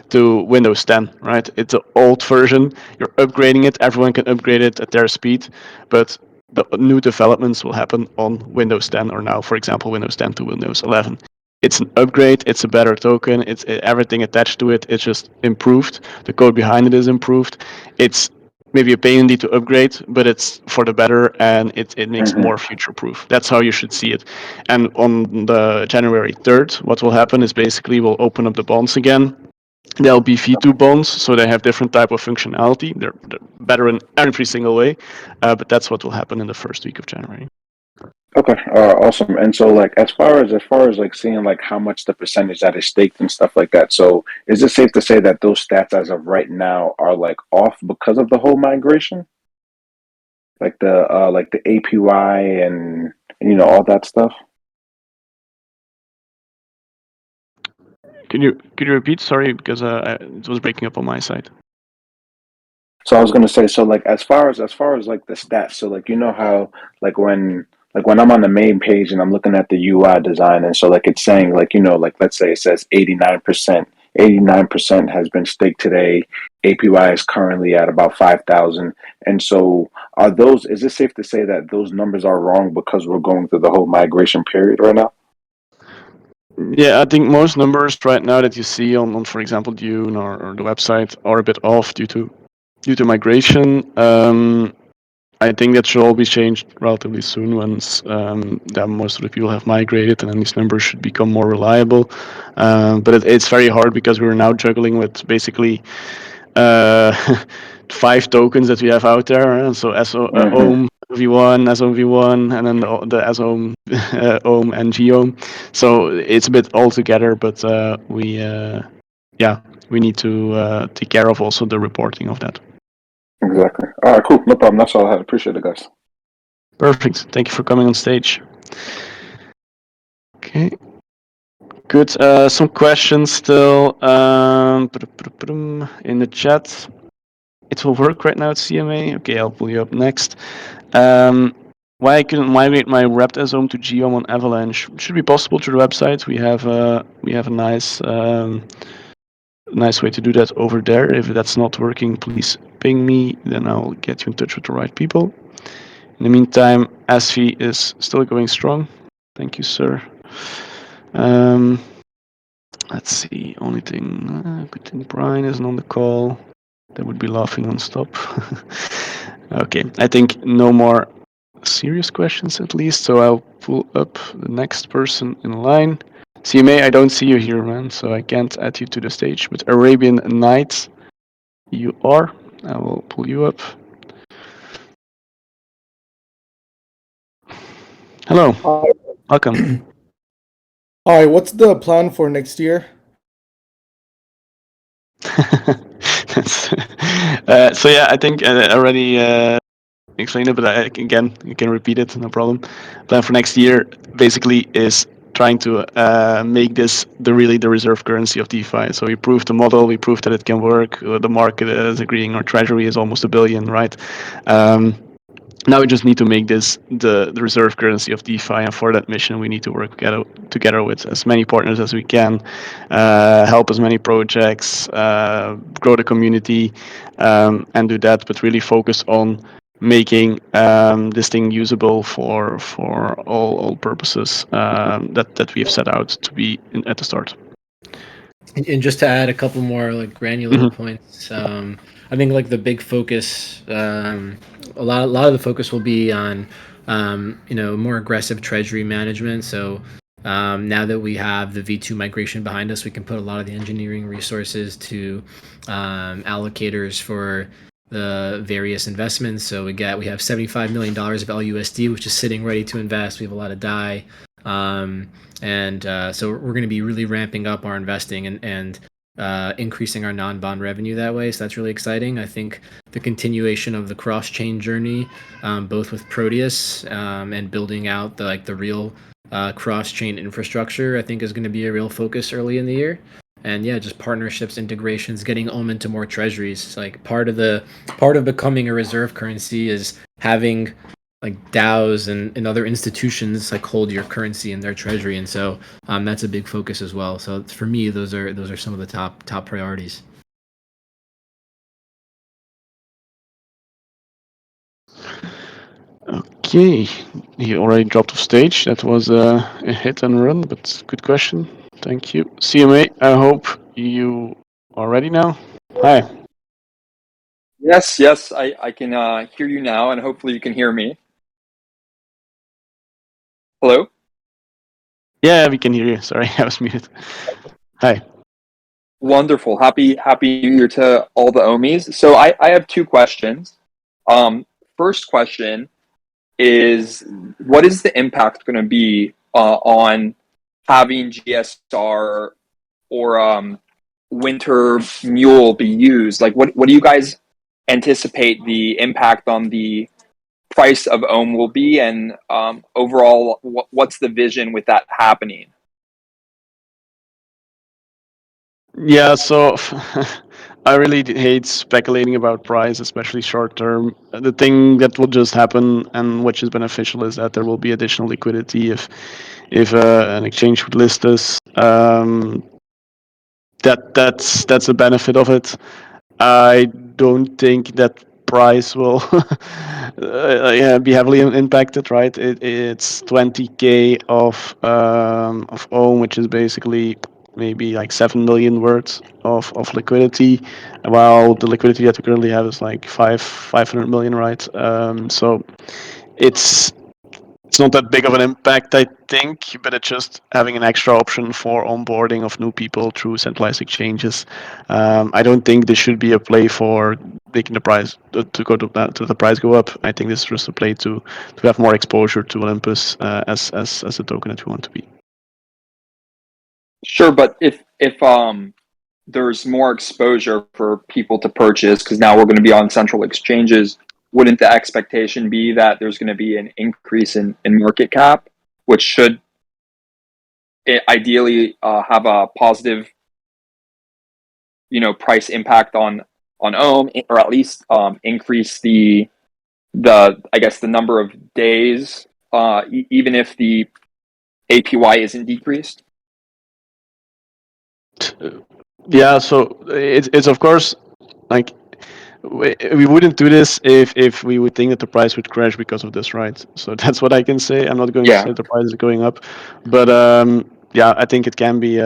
to Windows 10, right? It's an old version. You're upgrading it. Everyone can upgrade it at their speed, but the new developments will happen on Windows 10 or now, for example, Windows 10 to Windows 11. It's an upgrade, it's a better token, it's everything attached to it, it's just improved. The code behind it is improved. It's maybe a pain indeed to upgrade, but it's for the better and it makes Mm-hmm. more future proof. That's how you should see it. And on the January 3rd, what will happen is basically we'll open up the bonds again. They'll be V2 bonds, so they have different type of functionality. They're better in every single way, but that's what will happen in the first week of January. Okay, awesome. And so, like, as far as like seeing like how much the percentage that is staked and stuff like that. So, is it safe to say that those stats as of right now are like off because of the whole migration, like the APY and all that stuff? Could you repeat? Sorry, because it was breaking up on my side. So I was gonna say, so like as far as like the stats, so like how like when I'm on the main page and I'm looking at the UI design, and so like it's saying like like let's say it says 89% has been staked today. APY is currently at about 5,000, and so is it safe to say that those numbers are wrong because we're going through the whole migration period right now? Yeah, I think most numbers right now that you see on for example, Dune or the website are a bit off due to migration. I think that should all be changed relatively soon once most of the people have migrated, and then these numbers should become more reliable. But it's very hard because we're now juggling with basically uh, 5 tokens that we have out there. So Mm-hmm. OHM V1, SOM V1, and then the SOM OHM and GOHM. So it's a bit all together, but we need to take care of also the reporting of that. Exactly. All right, cool. No problem. That's all I had. Appreciate it, guys. Perfect. Thank you for coming on stage. Okay. Good. Some questions still in the chat. It will work right now at CMA. Okay, I'll pull you up next. Why I couldn't migrate my wrapped SOM to GOM on Avalanche? Should be possible through the website. We have a nice way to do that over there. If that's not working, please ping me. Then I'll get you in touch with the right people. In the meantime, ASFI is still going strong. Thank you, sir. Let's see. Only thing, good thing Brian isn't on the call. They would be laughing non-stop. Okay, I think no more serious questions at least. So I'll pull up the next person in line. CMA, I don't see you here, man, so I can't add you to the stage. But Arabian Nights, you are. I will pull you up. Hello, welcome. Hi, what's the plan for next year? So yeah, I think I already explained it, but again, you can repeat it, no problem. Plan for next year basically is trying to make this the reserve currency of DeFi. So we proved the model, we proved that it can work. The market is agreeing. Our treasury is almost $1 billion, right? Now we just need to make this the reserve currency of DeFi, and for that mission, we need to work together with as many partners as we can, help as many projects, grow the community, and do that. But really focus on making this thing usable for all purposes that we have set out to be at the start. And just to add a couple more like granular Mhm. points, I think like the big focus, a lot of the focus will be on, more aggressive treasury management. So now that we have the V2 migration behind us, we can put a lot of the engineering resources to allocators for the various investments. So we have $75 million of LUSD, which is sitting ready to invest. We have a lot of DAI. So we're going to be really ramping up our investing and increasing our non-bond revenue that way. So that's really exciting. I think the continuation of the cross-chain journey, both with Proteus and building out the real cross-chain infrastructure, I think is going to be a real focus early in the year. And yeah, just partnerships, integrations, getting Ohm into more treasuries. It's like part of becoming a reserve currency is having like DAOs and other institutions like hold your currency in their treasury, and so that's a big focus as well. So for me, those are some of the top priorities. Okay, he already dropped off stage. That was a hit and run, but good question. Thank you. CMA, I hope you are ready now. Hi. Yes, I can hear you now, and hopefully you can hear me. Hello? Yeah, we can hear you. Sorry, I was muted. Hi. Wonderful. Happy New Year to all the Omis. So I have two questions. First question is, what is the impact going to be on having GSR or winter mule be used? Like, what do you guys anticipate the impact on the price of ohm will be, and overall, what's the vision with that happening? Yeah, so I really hate speculating about price, especially short term. The thing that will just happen and which is beneficial is that there will be additional liquidity if an exchange would list us. That's a benefit of it. I don't think that price will yeah, be heavily impacted, right? It's 20K of ohm, which is basically maybe like 7 million worth of liquidity, while the liquidity that we currently have is like 500 million, right? So it's it's not that big of an impact, I think, but it's just having an extra option for onboarding of new people through centralized exchanges. I don't think this should be a play for making the price to go to the price go up. I think this is just a play to have more exposure to Olympus as a token that we want to be. Sure, but if there's more exposure for people to purchase, because now we're going to be on central exchanges, wouldn't the expectation be that there's going to be an increase in market cap, which should ideally have a positive, price impact on ohm, or at least increase the I guess the number of days, even if the APY isn't decreased? Yeah, so it's of course like we wouldn't do this if we would think that the price would crash because of this, right? So that's what I can say. I'm not going to Yeah. say the price is going up, but yeah, I think it can be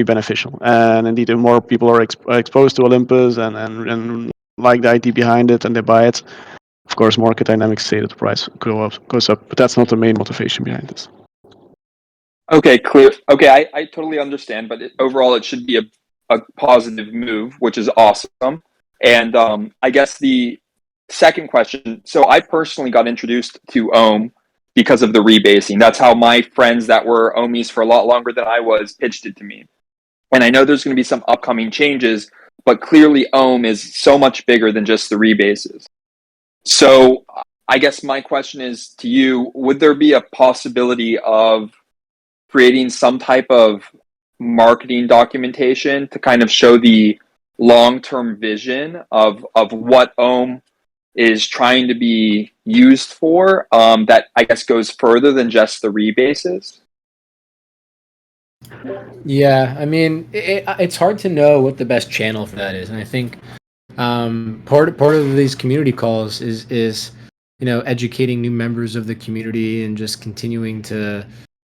beneficial. And indeed, if more people are exposed to Olympus and like the idea behind it and they buy it, of course, market dynamics say that the price goes up, but that's not the main motivation behind this. Okay, clear. Okay, I totally understand, but overall, it should be a positive move, which is awesome. And I guess the second question, so I personally got introduced to Ohm because of the rebasing. That's how my friends that were Ohmies for a lot longer than I was pitched it to me. And I know there's going to be some upcoming changes, but clearly Ohm is so much bigger than just the rebases. So I guess my question is to you, would there be a possibility of creating some type of marketing documentation to kind of show the long-term vision of what Ohm is trying to be used for, that I guess goes further than just the rebases? Yeah, I mean, it's hard to know what the best channel for that is, and I think part of these community calls is educating new members of the community and just continuing to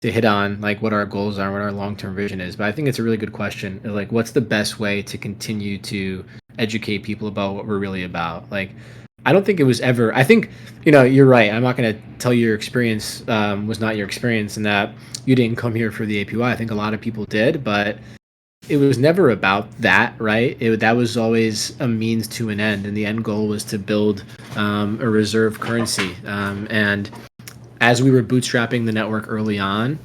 hit on like what our goals are, what our long-term vision is. But I think it's a really good question. Like, what's the best way to continue to educate people about what we're really about? Like, I don't think it was ever. I think you're right. I'm not going to tell you your experience was not your experience, and that you didn't come here for the APY. I think a lot of people did, but it was never about that, right? That was always a means to an end, and the end goal was to build a reserve currency. And as we were bootstrapping the network early on,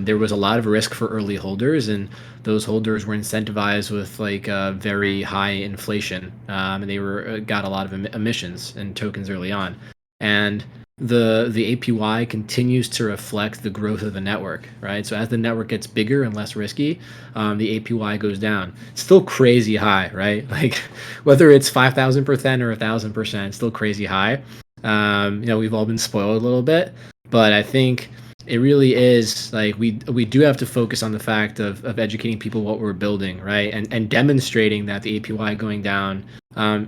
there was a lot of risk for early holders, and those holders were incentivized with like very high inflation, and they got a lot of emissions and tokens early on. And the APY continues to reflect the growth of the network, right? So as the network gets bigger and less risky, the APY goes down. It's still crazy high, right? Like whether it's 5,000% or 1,000%, still crazy high. We've all been spoiled a little bit, but I think it really is like we do have to focus on the fact of educating people what we're building, right? And demonstrating that the APY going down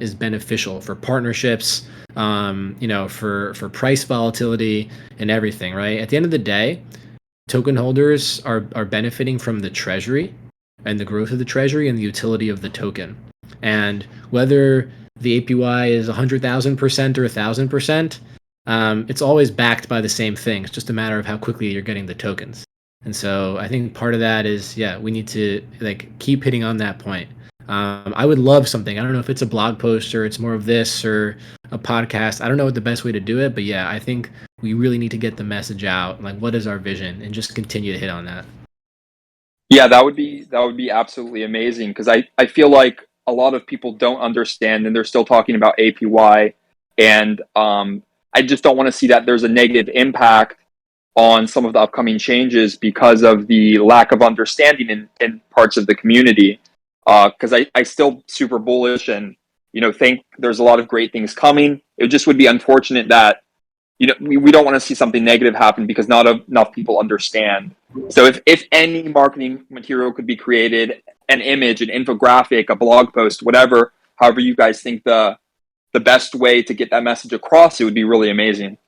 is beneficial for partnerships, for price volatility and everything, right? At the end of the day, token holders are benefiting from the treasury and the growth of the treasury and the utility of the token. And whether the APY is 100,000% or 1,000%, it's always backed by the same thing. It's just a matter of how quickly you're getting the tokens. And so I think part of that is, yeah, we need to like keep hitting on that point. I would love something. I don't know if it's a blog post or it's more of this or a podcast. I don't know what the best way to do it, but yeah, I think we really need to get the message out. Like, what is our vision, and just continue to hit on that. Yeah, that would be absolutely amazing, because I feel like a lot of people don't understand and they're still talking about APY, and I just don't want to see that there's a negative impact on some of the upcoming changes because of the lack of understanding in parts of the community. Because I still super bullish, and think there's a lot of great things coming. It just would be unfortunate that we don't want to see something negative happen because not enough people understand. So if any marketing material could be created, an image, an infographic, a blog post, whatever, however you guys think the best way to get that message across, it would be really amazing.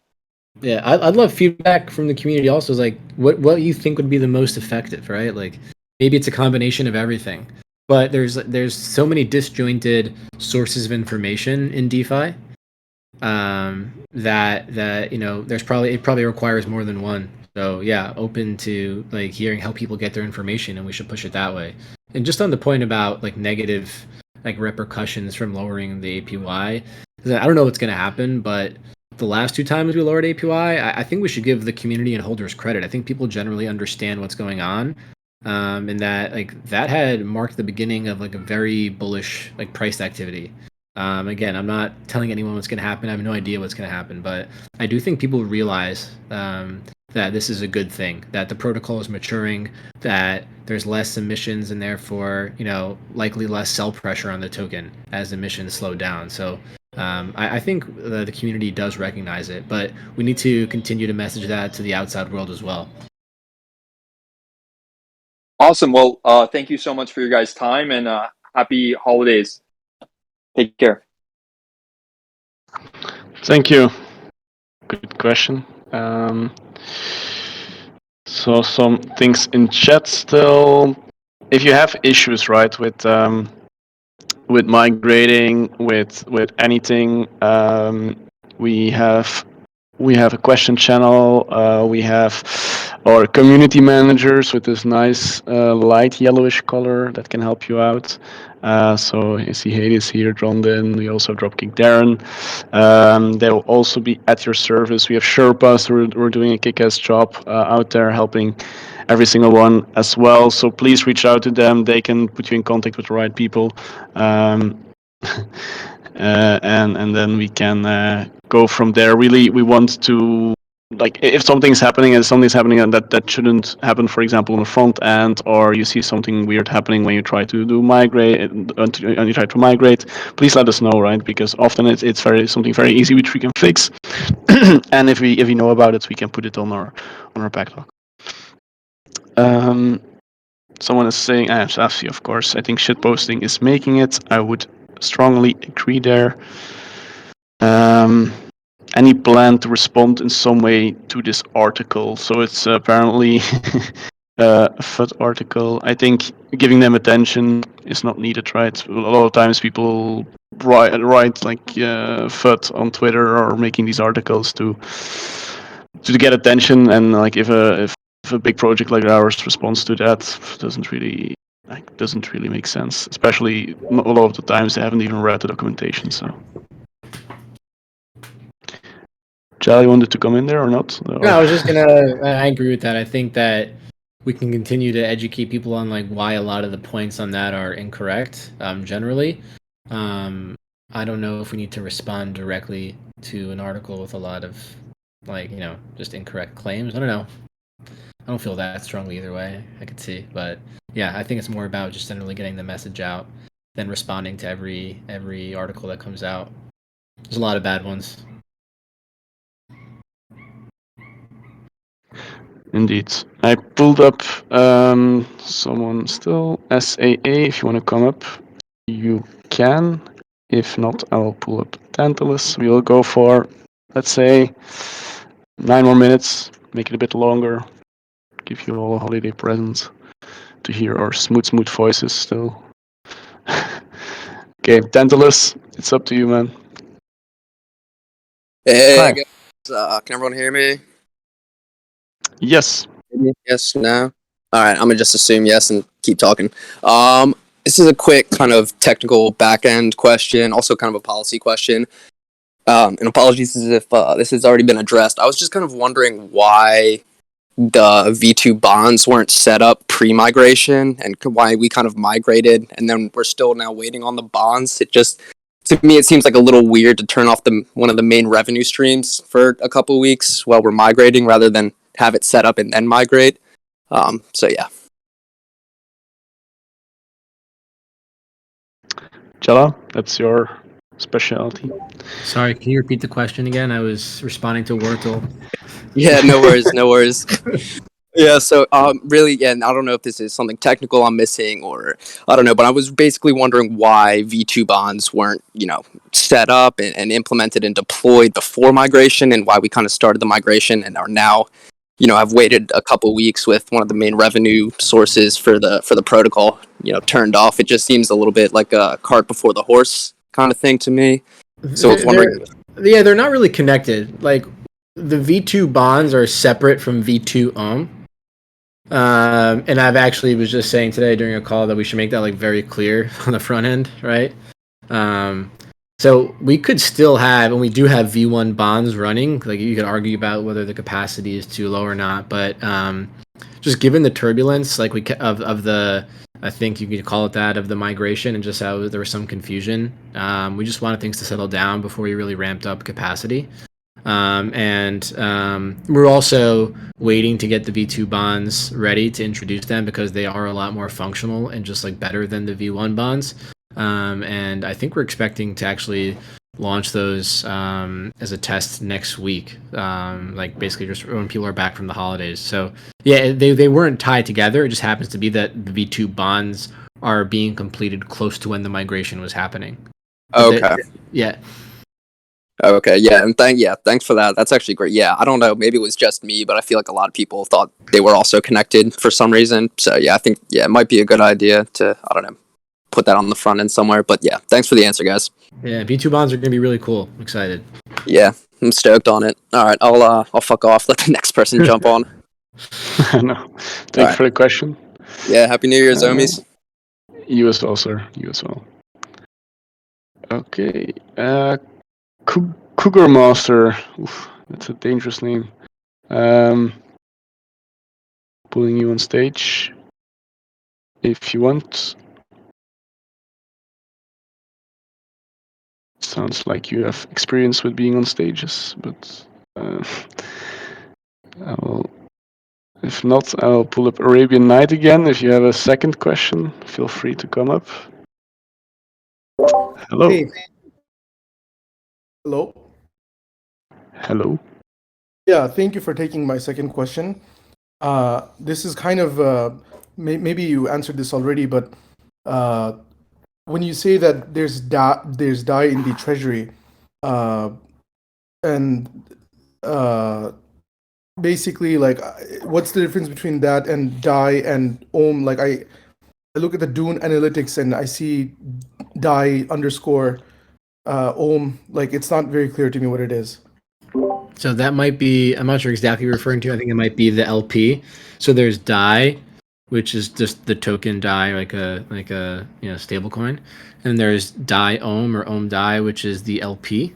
Yeah, I'd love feedback from the community also, is like what you think would be the most effective, right? Like maybe it's a combination of everything, but there's so many disjointed sources of information in DeFi, that there's probably requires more than one. So yeah, open to like hearing how people get their information, and we should push it that way. And just on the point about like negative like repercussions from lowering the APY, 'cause I don't know what's going to happen, but the last two times we lowered APY, I think we should give the community and holders credit. I think people generally understand what's going on, and that like that had marked the beginning of like a very bullish like price activity. Again, I'm not telling anyone what's going to happen. I have no idea what's going to happen, but I do think people realize that this is a good thing, that the protocol is maturing, that there's less emissions, and therefore, likely less sell pressure on the token as emissions slow down. So I think the community does recognize it, but we need to continue to message that to the outside world as well. Awesome. Well, thank you so much for your guys' time, and happy holidays. Take care. Thank you. Good question. So some things in chat still. If you have issues, right, with migrating, with anything, we have a question channel. We have our community managers with this nice light yellowish color that can help you out. So you see Hades here, Drondin. We also have Dropkick Darren. They will also be at your service. We have Sherpas who are doing a kick-ass job out there helping every single one as well. So please reach out to them. They can put you in contact with the right people. And then we can go from there. Really, we want to, like, if something's happening and that shouldn't happen, for example, on the front end, or you see something weird happening when you try to migrate, please let us know, right? Because often it's something very easy which we can fix, and if we know about it, we can put it on our backlog. Someone is saying, Safi, of course. I think shitposting is making it. I would strongly agree there. Any plan to respond in some way to this article? So it's apparently a FUD article. I think giving them attention is not needed, right? A lot of times people write like FUD on Twitter or making these articles to get attention, and like if a big project like ours responds to that, doesn't really make sense. Especially a lot of the times they haven't even read the documentation. So, Charlie wanted to come in there or not? No, I was just gonna. I agree with that. I think that we can continue to educate people on like why a lot of the points on that are incorrect. Generally, I don't know if we need to respond directly to an article with a lot of like just incorrect claims. I don't know. I don't feel that strongly either way. I could see, but yeah, I think it's more about just generally getting the message out than responding to every article that comes out. There's a lot of bad ones. Indeed. I pulled up someone still, SAA. If you want to come up, you can. If not, I will pull up Tantalus. We will go for, let's say, 9 more minutes. Make it a bit longer. Give you all a holiday present to hear our smooth voices still. Okay, Tantalus, it's up to you, man. Hey Hi. guys, can everyone hear me? Yes. Yes, no? Alright, I'm gonna just assume yes and keep talking. This is a quick kind of technical back-end question, also kind of a policy question. And apologies if this has already been addressed. I was just kind of wondering why the V2 bonds weren't set up pre-migration and why we kind of migrated and then we're still now waiting on the bonds. It just, to me, it seems like a little weird to turn off one of the main revenue streams for a couple weeks while we're migrating rather than have it set up and then migrate. So yeah. Jala, that's your specialty. Sorry, can you repeat the question again? I was responding to Wordle. Yeah, no worries, no worries. Yeah, so really, yeah, and I don't know if this is something technical I'm missing or I don't know, but I was basically wondering why V2 bonds weren't, set up and implemented and deployed before migration and why we kind of started the migration and are now, have waited a couple weeks with one of the main revenue sources for the protocol, turned off. It just seems a little bit like a cart before the horse kind of thing to me. So I was wondering. They're not really connected. Like the V2 bonds are separate from V2 and I've actually was just saying today during a call that we should make that like very clear on the front end, right? So we could still have, and we do have V1 bonds running. Like you could argue about whether the capacity is too low or not, but just given the turbulence, like of the, I think you could call it that, of the migration and just how there was some confusion. We just wanted things to settle down before we really ramped up capacity. And we're also waiting to get the V2 bonds ready to introduce them because they are a lot more functional and just like better than the V1 bonds. And I think we're expecting to actually launch those as a test next week, like basically just when people are back from the holidays. So yeah, they weren't tied together. It just happens to be that the V2 bonds are being completed close to when the migration was happening. Okay. Yeah. Okay, yeah, and thanks for that. That's actually great. Yeah, I don't know, maybe it was just me, but I feel like a lot of people thought they were also connected for some reason. So yeah, I think it might be a good idea to, I don't know, put that on the front end somewhere. But yeah, thanks for the answer, guys. Yeah, V2 bonds are gonna be really cool. I'm excited. Yeah, I'm stoked on it. All right, I'll fuck off. Let the next person jump on. No. Thank you for the question. Yeah, Happy New Year, Zomies. You as well, sir. You as well. Okay. Cougar Master. Oof, that's a dangerous name. Pulling you on stage if you want. Sounds like you have experience with being on stages, but if not, I'll pull up Arabian Night again. If you have a second question, feel free to come up. Hello. Hey. Hello. Hello. Yeah, thank you for taking my second question. This is kind of maybe you answered this already, but when you say that there's DAI in the treasury, and basically like what's the difference between that and DAI and Ohm? Like I look at the Dune analytics and I see DAI underscore Ohm. Like it's not very clear to me what it is. So that might be, I'm not sure exactly what you're referring to. I think it might be the LP. So there's DAI, which is just the token DAI, like a stable coin. And there's DAI Ohm or Ohm DAI, which is the LP.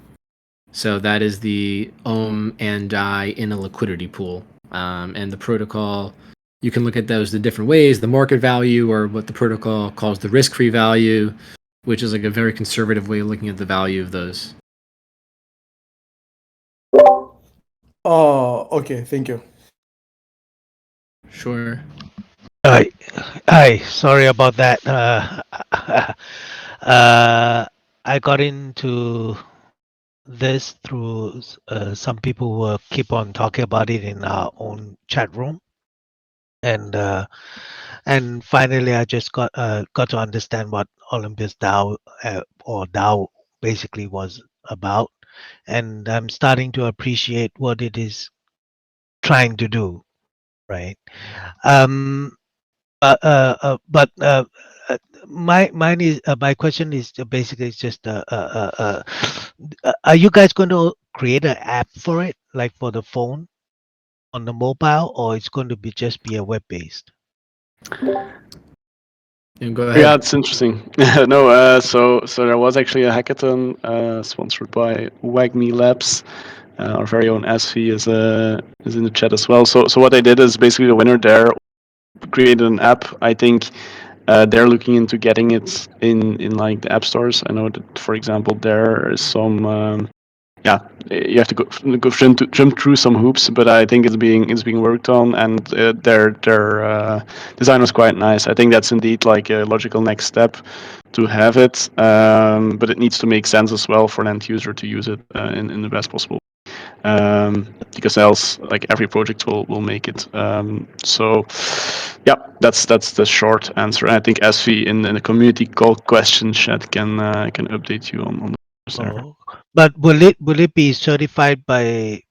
So that is the Ohm and DAI in a liquidity pool. And the protocol, you can look at those the different ways, the market value or what the protocol calls the risk-free value, which is like a very conservative way of looking at the value of those. Oh, okay. Thank you. Sure. Hi, sorry about that. I got into this through some people who keep on talking about it in our own chat room, and finally I just got to understand what Olympus DAO or DAO basically was about, and I'm starting to appreciate what it is trying to do, right? But my question is basically just are you guys going to create an app for it, like for the phone on the mobile, or it's going to be just be a web based? Go ahead. Yeah, it's interesting. No, so there was actually a hackathon sponsored by WagMe Labs. Our very own SV is in the chat as well. So what they did is basically the winner there created an app. I think they're looking into getting it in like the app stores. I know that, for example, there is some you have to go jump through some hoops, but I think it's being worked on, and their design was quite nice. I think that's indeed like a logical next step to have it, but it needs to make sense as well for an end user to use it in the best possible. Because else, like every project will make it. So, yeah, that's the short answer. And I think SV in the community call question chat can update you on there. Oh, but will it be certified by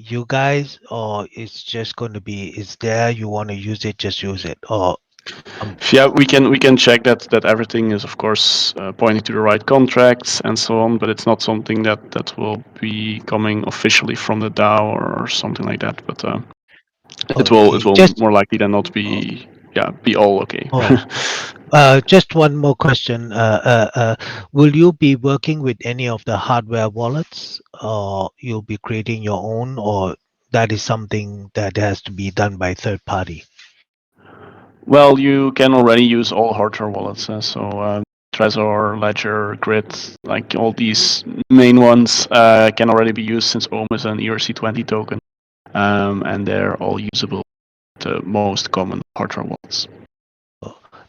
you guys, or it's just going to be it's there, you want to use it, just use it, or Yeah, we can check that everything is of course pointing to the right contracts and so on, but it's not something that will be coming officially from the DAO or something like that. But it will okay, more likely than not be all okay. oh, just one more question. Will you be working with any of the hardware wallets, or you'll be creating your own, or that is something that has to be done by third party? Well, you can already use all hardware wallets, so Trezor, Ledger, Grid, like all these main ones can already be used since Ohm is an ERC20 token, and they're all usable. The most common hardware wallets.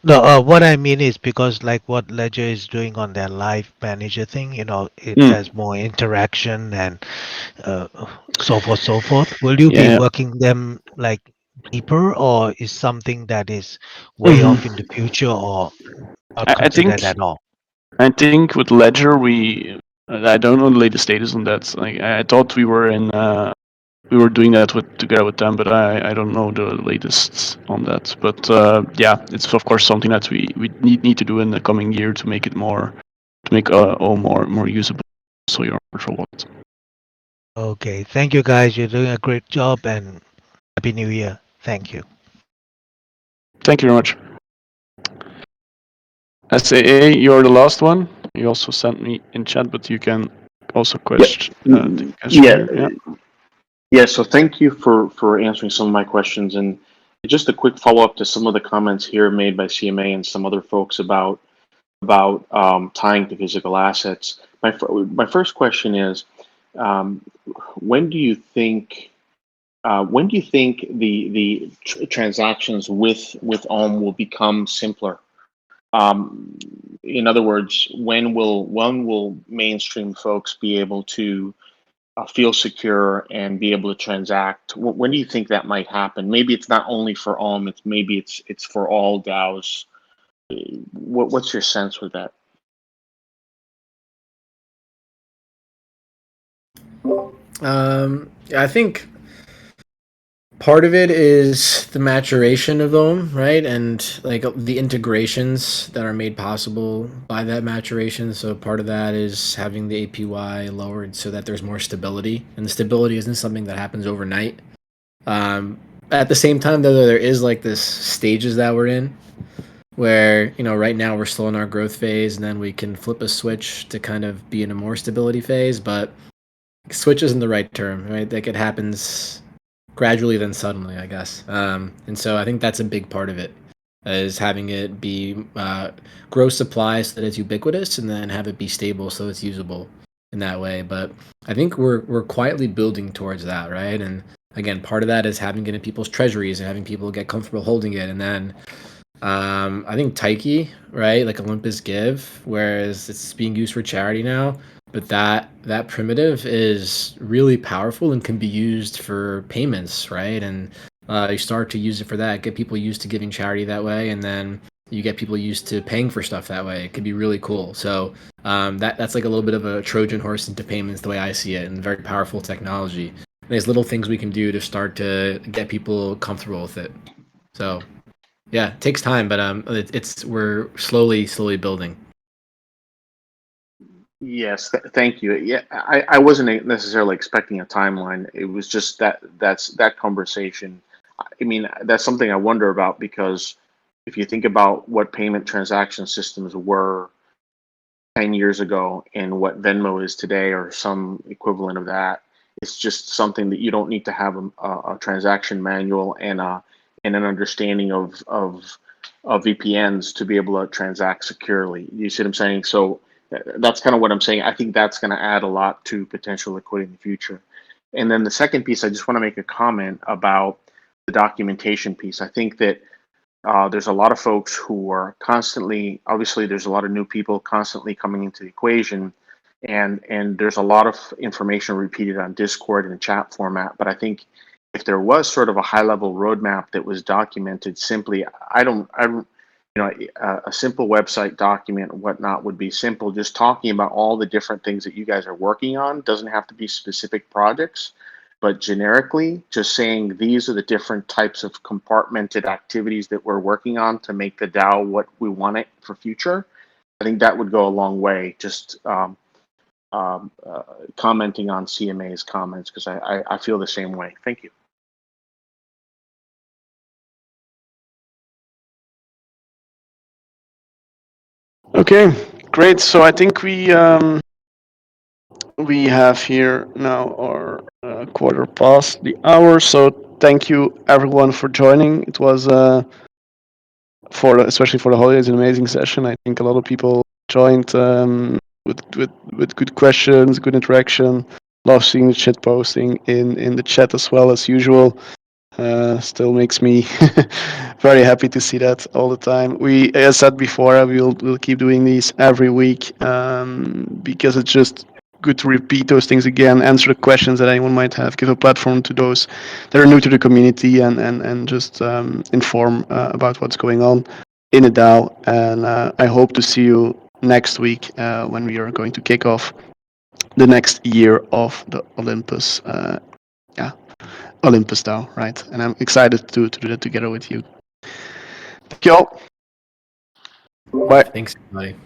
No, what I mean is because like what Ledger is doing on their live manager thing, it has more interaction and uh, so forth, so forth. Will you be Yeah. working them like deeper, or is something that is way off in the future, or not I think considered at all? I think with Ledger I don't know the latest status on that. Like I thought we were doing that together with them, but I don't know the latest on that. But yeah, it's of course something that we need to do in the coming year to make it all more usable. So your virtual wallet. Okay, thank you guys. You're doing a great job, and Happy New Year. Thank you. Thank you very much. SAA, you're the last one. You also sent me in chat, but you can also question. Yeah. So thank you for answering some of my questions, and just a quick follow up to some of the comments here made by CMA and some other folks about tying to physical assets. My first question is, um, when do you think the transactions with Ohm will become simpler? In other words, when will mainstream folks be able to feel secure and be able to transact? When do you think that might happen? Maybe it's not only for Ohm. Maybe it's for all DAOs. What's your sense with that? I think part of it is the maturation of Ohm, right? And like the integrations that are made possible by that maturation. So part of that is having the APY lowered so that there's more stability. And the stability isn't something that happens overnight. At the same time, though, there is like this stages that we're in where, right now we're still in our growth phase, and then we can flip a switch to kind of be in a more stability phase. But switch isn't the right term, right? Like it happens gradually then suddenly, I guess. And so I think that's a big part of it, is having it be grow supply so that it's ubiquitous, and then have it be stable so it's usable in that way. But I think we're quietly building towards that, right? And again, part of that is having it in people's treasuries and having people get comfortable holding it. And then I think Taiki, right, like Olympus Give, whereas it's being used for charity now, but that primitive is really powerful and can be used for payments, right? And you start to use it for that, get people used to giving charity that way, and then you get people used to paying for stuff that way. It could be really cool. So that's like a little bit of a Trojan horse into payments, the way I see it, and very powerful technology. And there's little things we can do to start to get people comfortable with it. So Yeah, it takes time, but it's we're slowly building. Yes, thank you. Yeah, I wasn't necessarily expecting a timeline. It was just that conversation. I mean, that's something I wonder about because if you think about what payment transaction systems were 10 years ago and what Venmo is today or some equivalent of that, it's just something that you don't need to have a transaction manual and an understanding of VPNs to be able to transact securely. You see what I'm saying? So that's kind of what I'm saying. I think that's going to add a lot to potential liquidity in the future. And then the second piece, I just want to make a comment about the documentation piece. I think that there's a lot of folks who are constantly, obviously, there's a lot of new people constantly coming into the equation, and there's a lot of information repeated on Discord and chat format. But I think if there was sort of a high level roadmap that was documented simply, a simple website document and whatnot would be simple. Just talking about all the different things that you guys are working on doesn't have to be specific projects, but generically, just saying these are the different types of compartmented activities that we're working on to make the DAO what we want it for future. I think that would go a long way. Just commenting on CMA's comments because I feel the same way. Thank you. Okay, great. So I think we have here now our quarter past the hour. So thank you everyone for joining. It was especially for the holidays an amazing session. I think a lot of people joined with good questions, good interaction. Love seeing the chat posting in the chat as well as usual. Still makes me very happy to see that all the time. As I said before, we'll keep doing these every week because it's just good to repeat those things again, answer the questions that anyone might have, give a platform to those that are new to the community, and just inform about what's going on in the DAO. And I hope to see you next week when we are going to kick off the next year of the Olympus. Olympus DAO, right? And I'm excited to do that together with you. Thank you all. Bye. Thanks, everybody.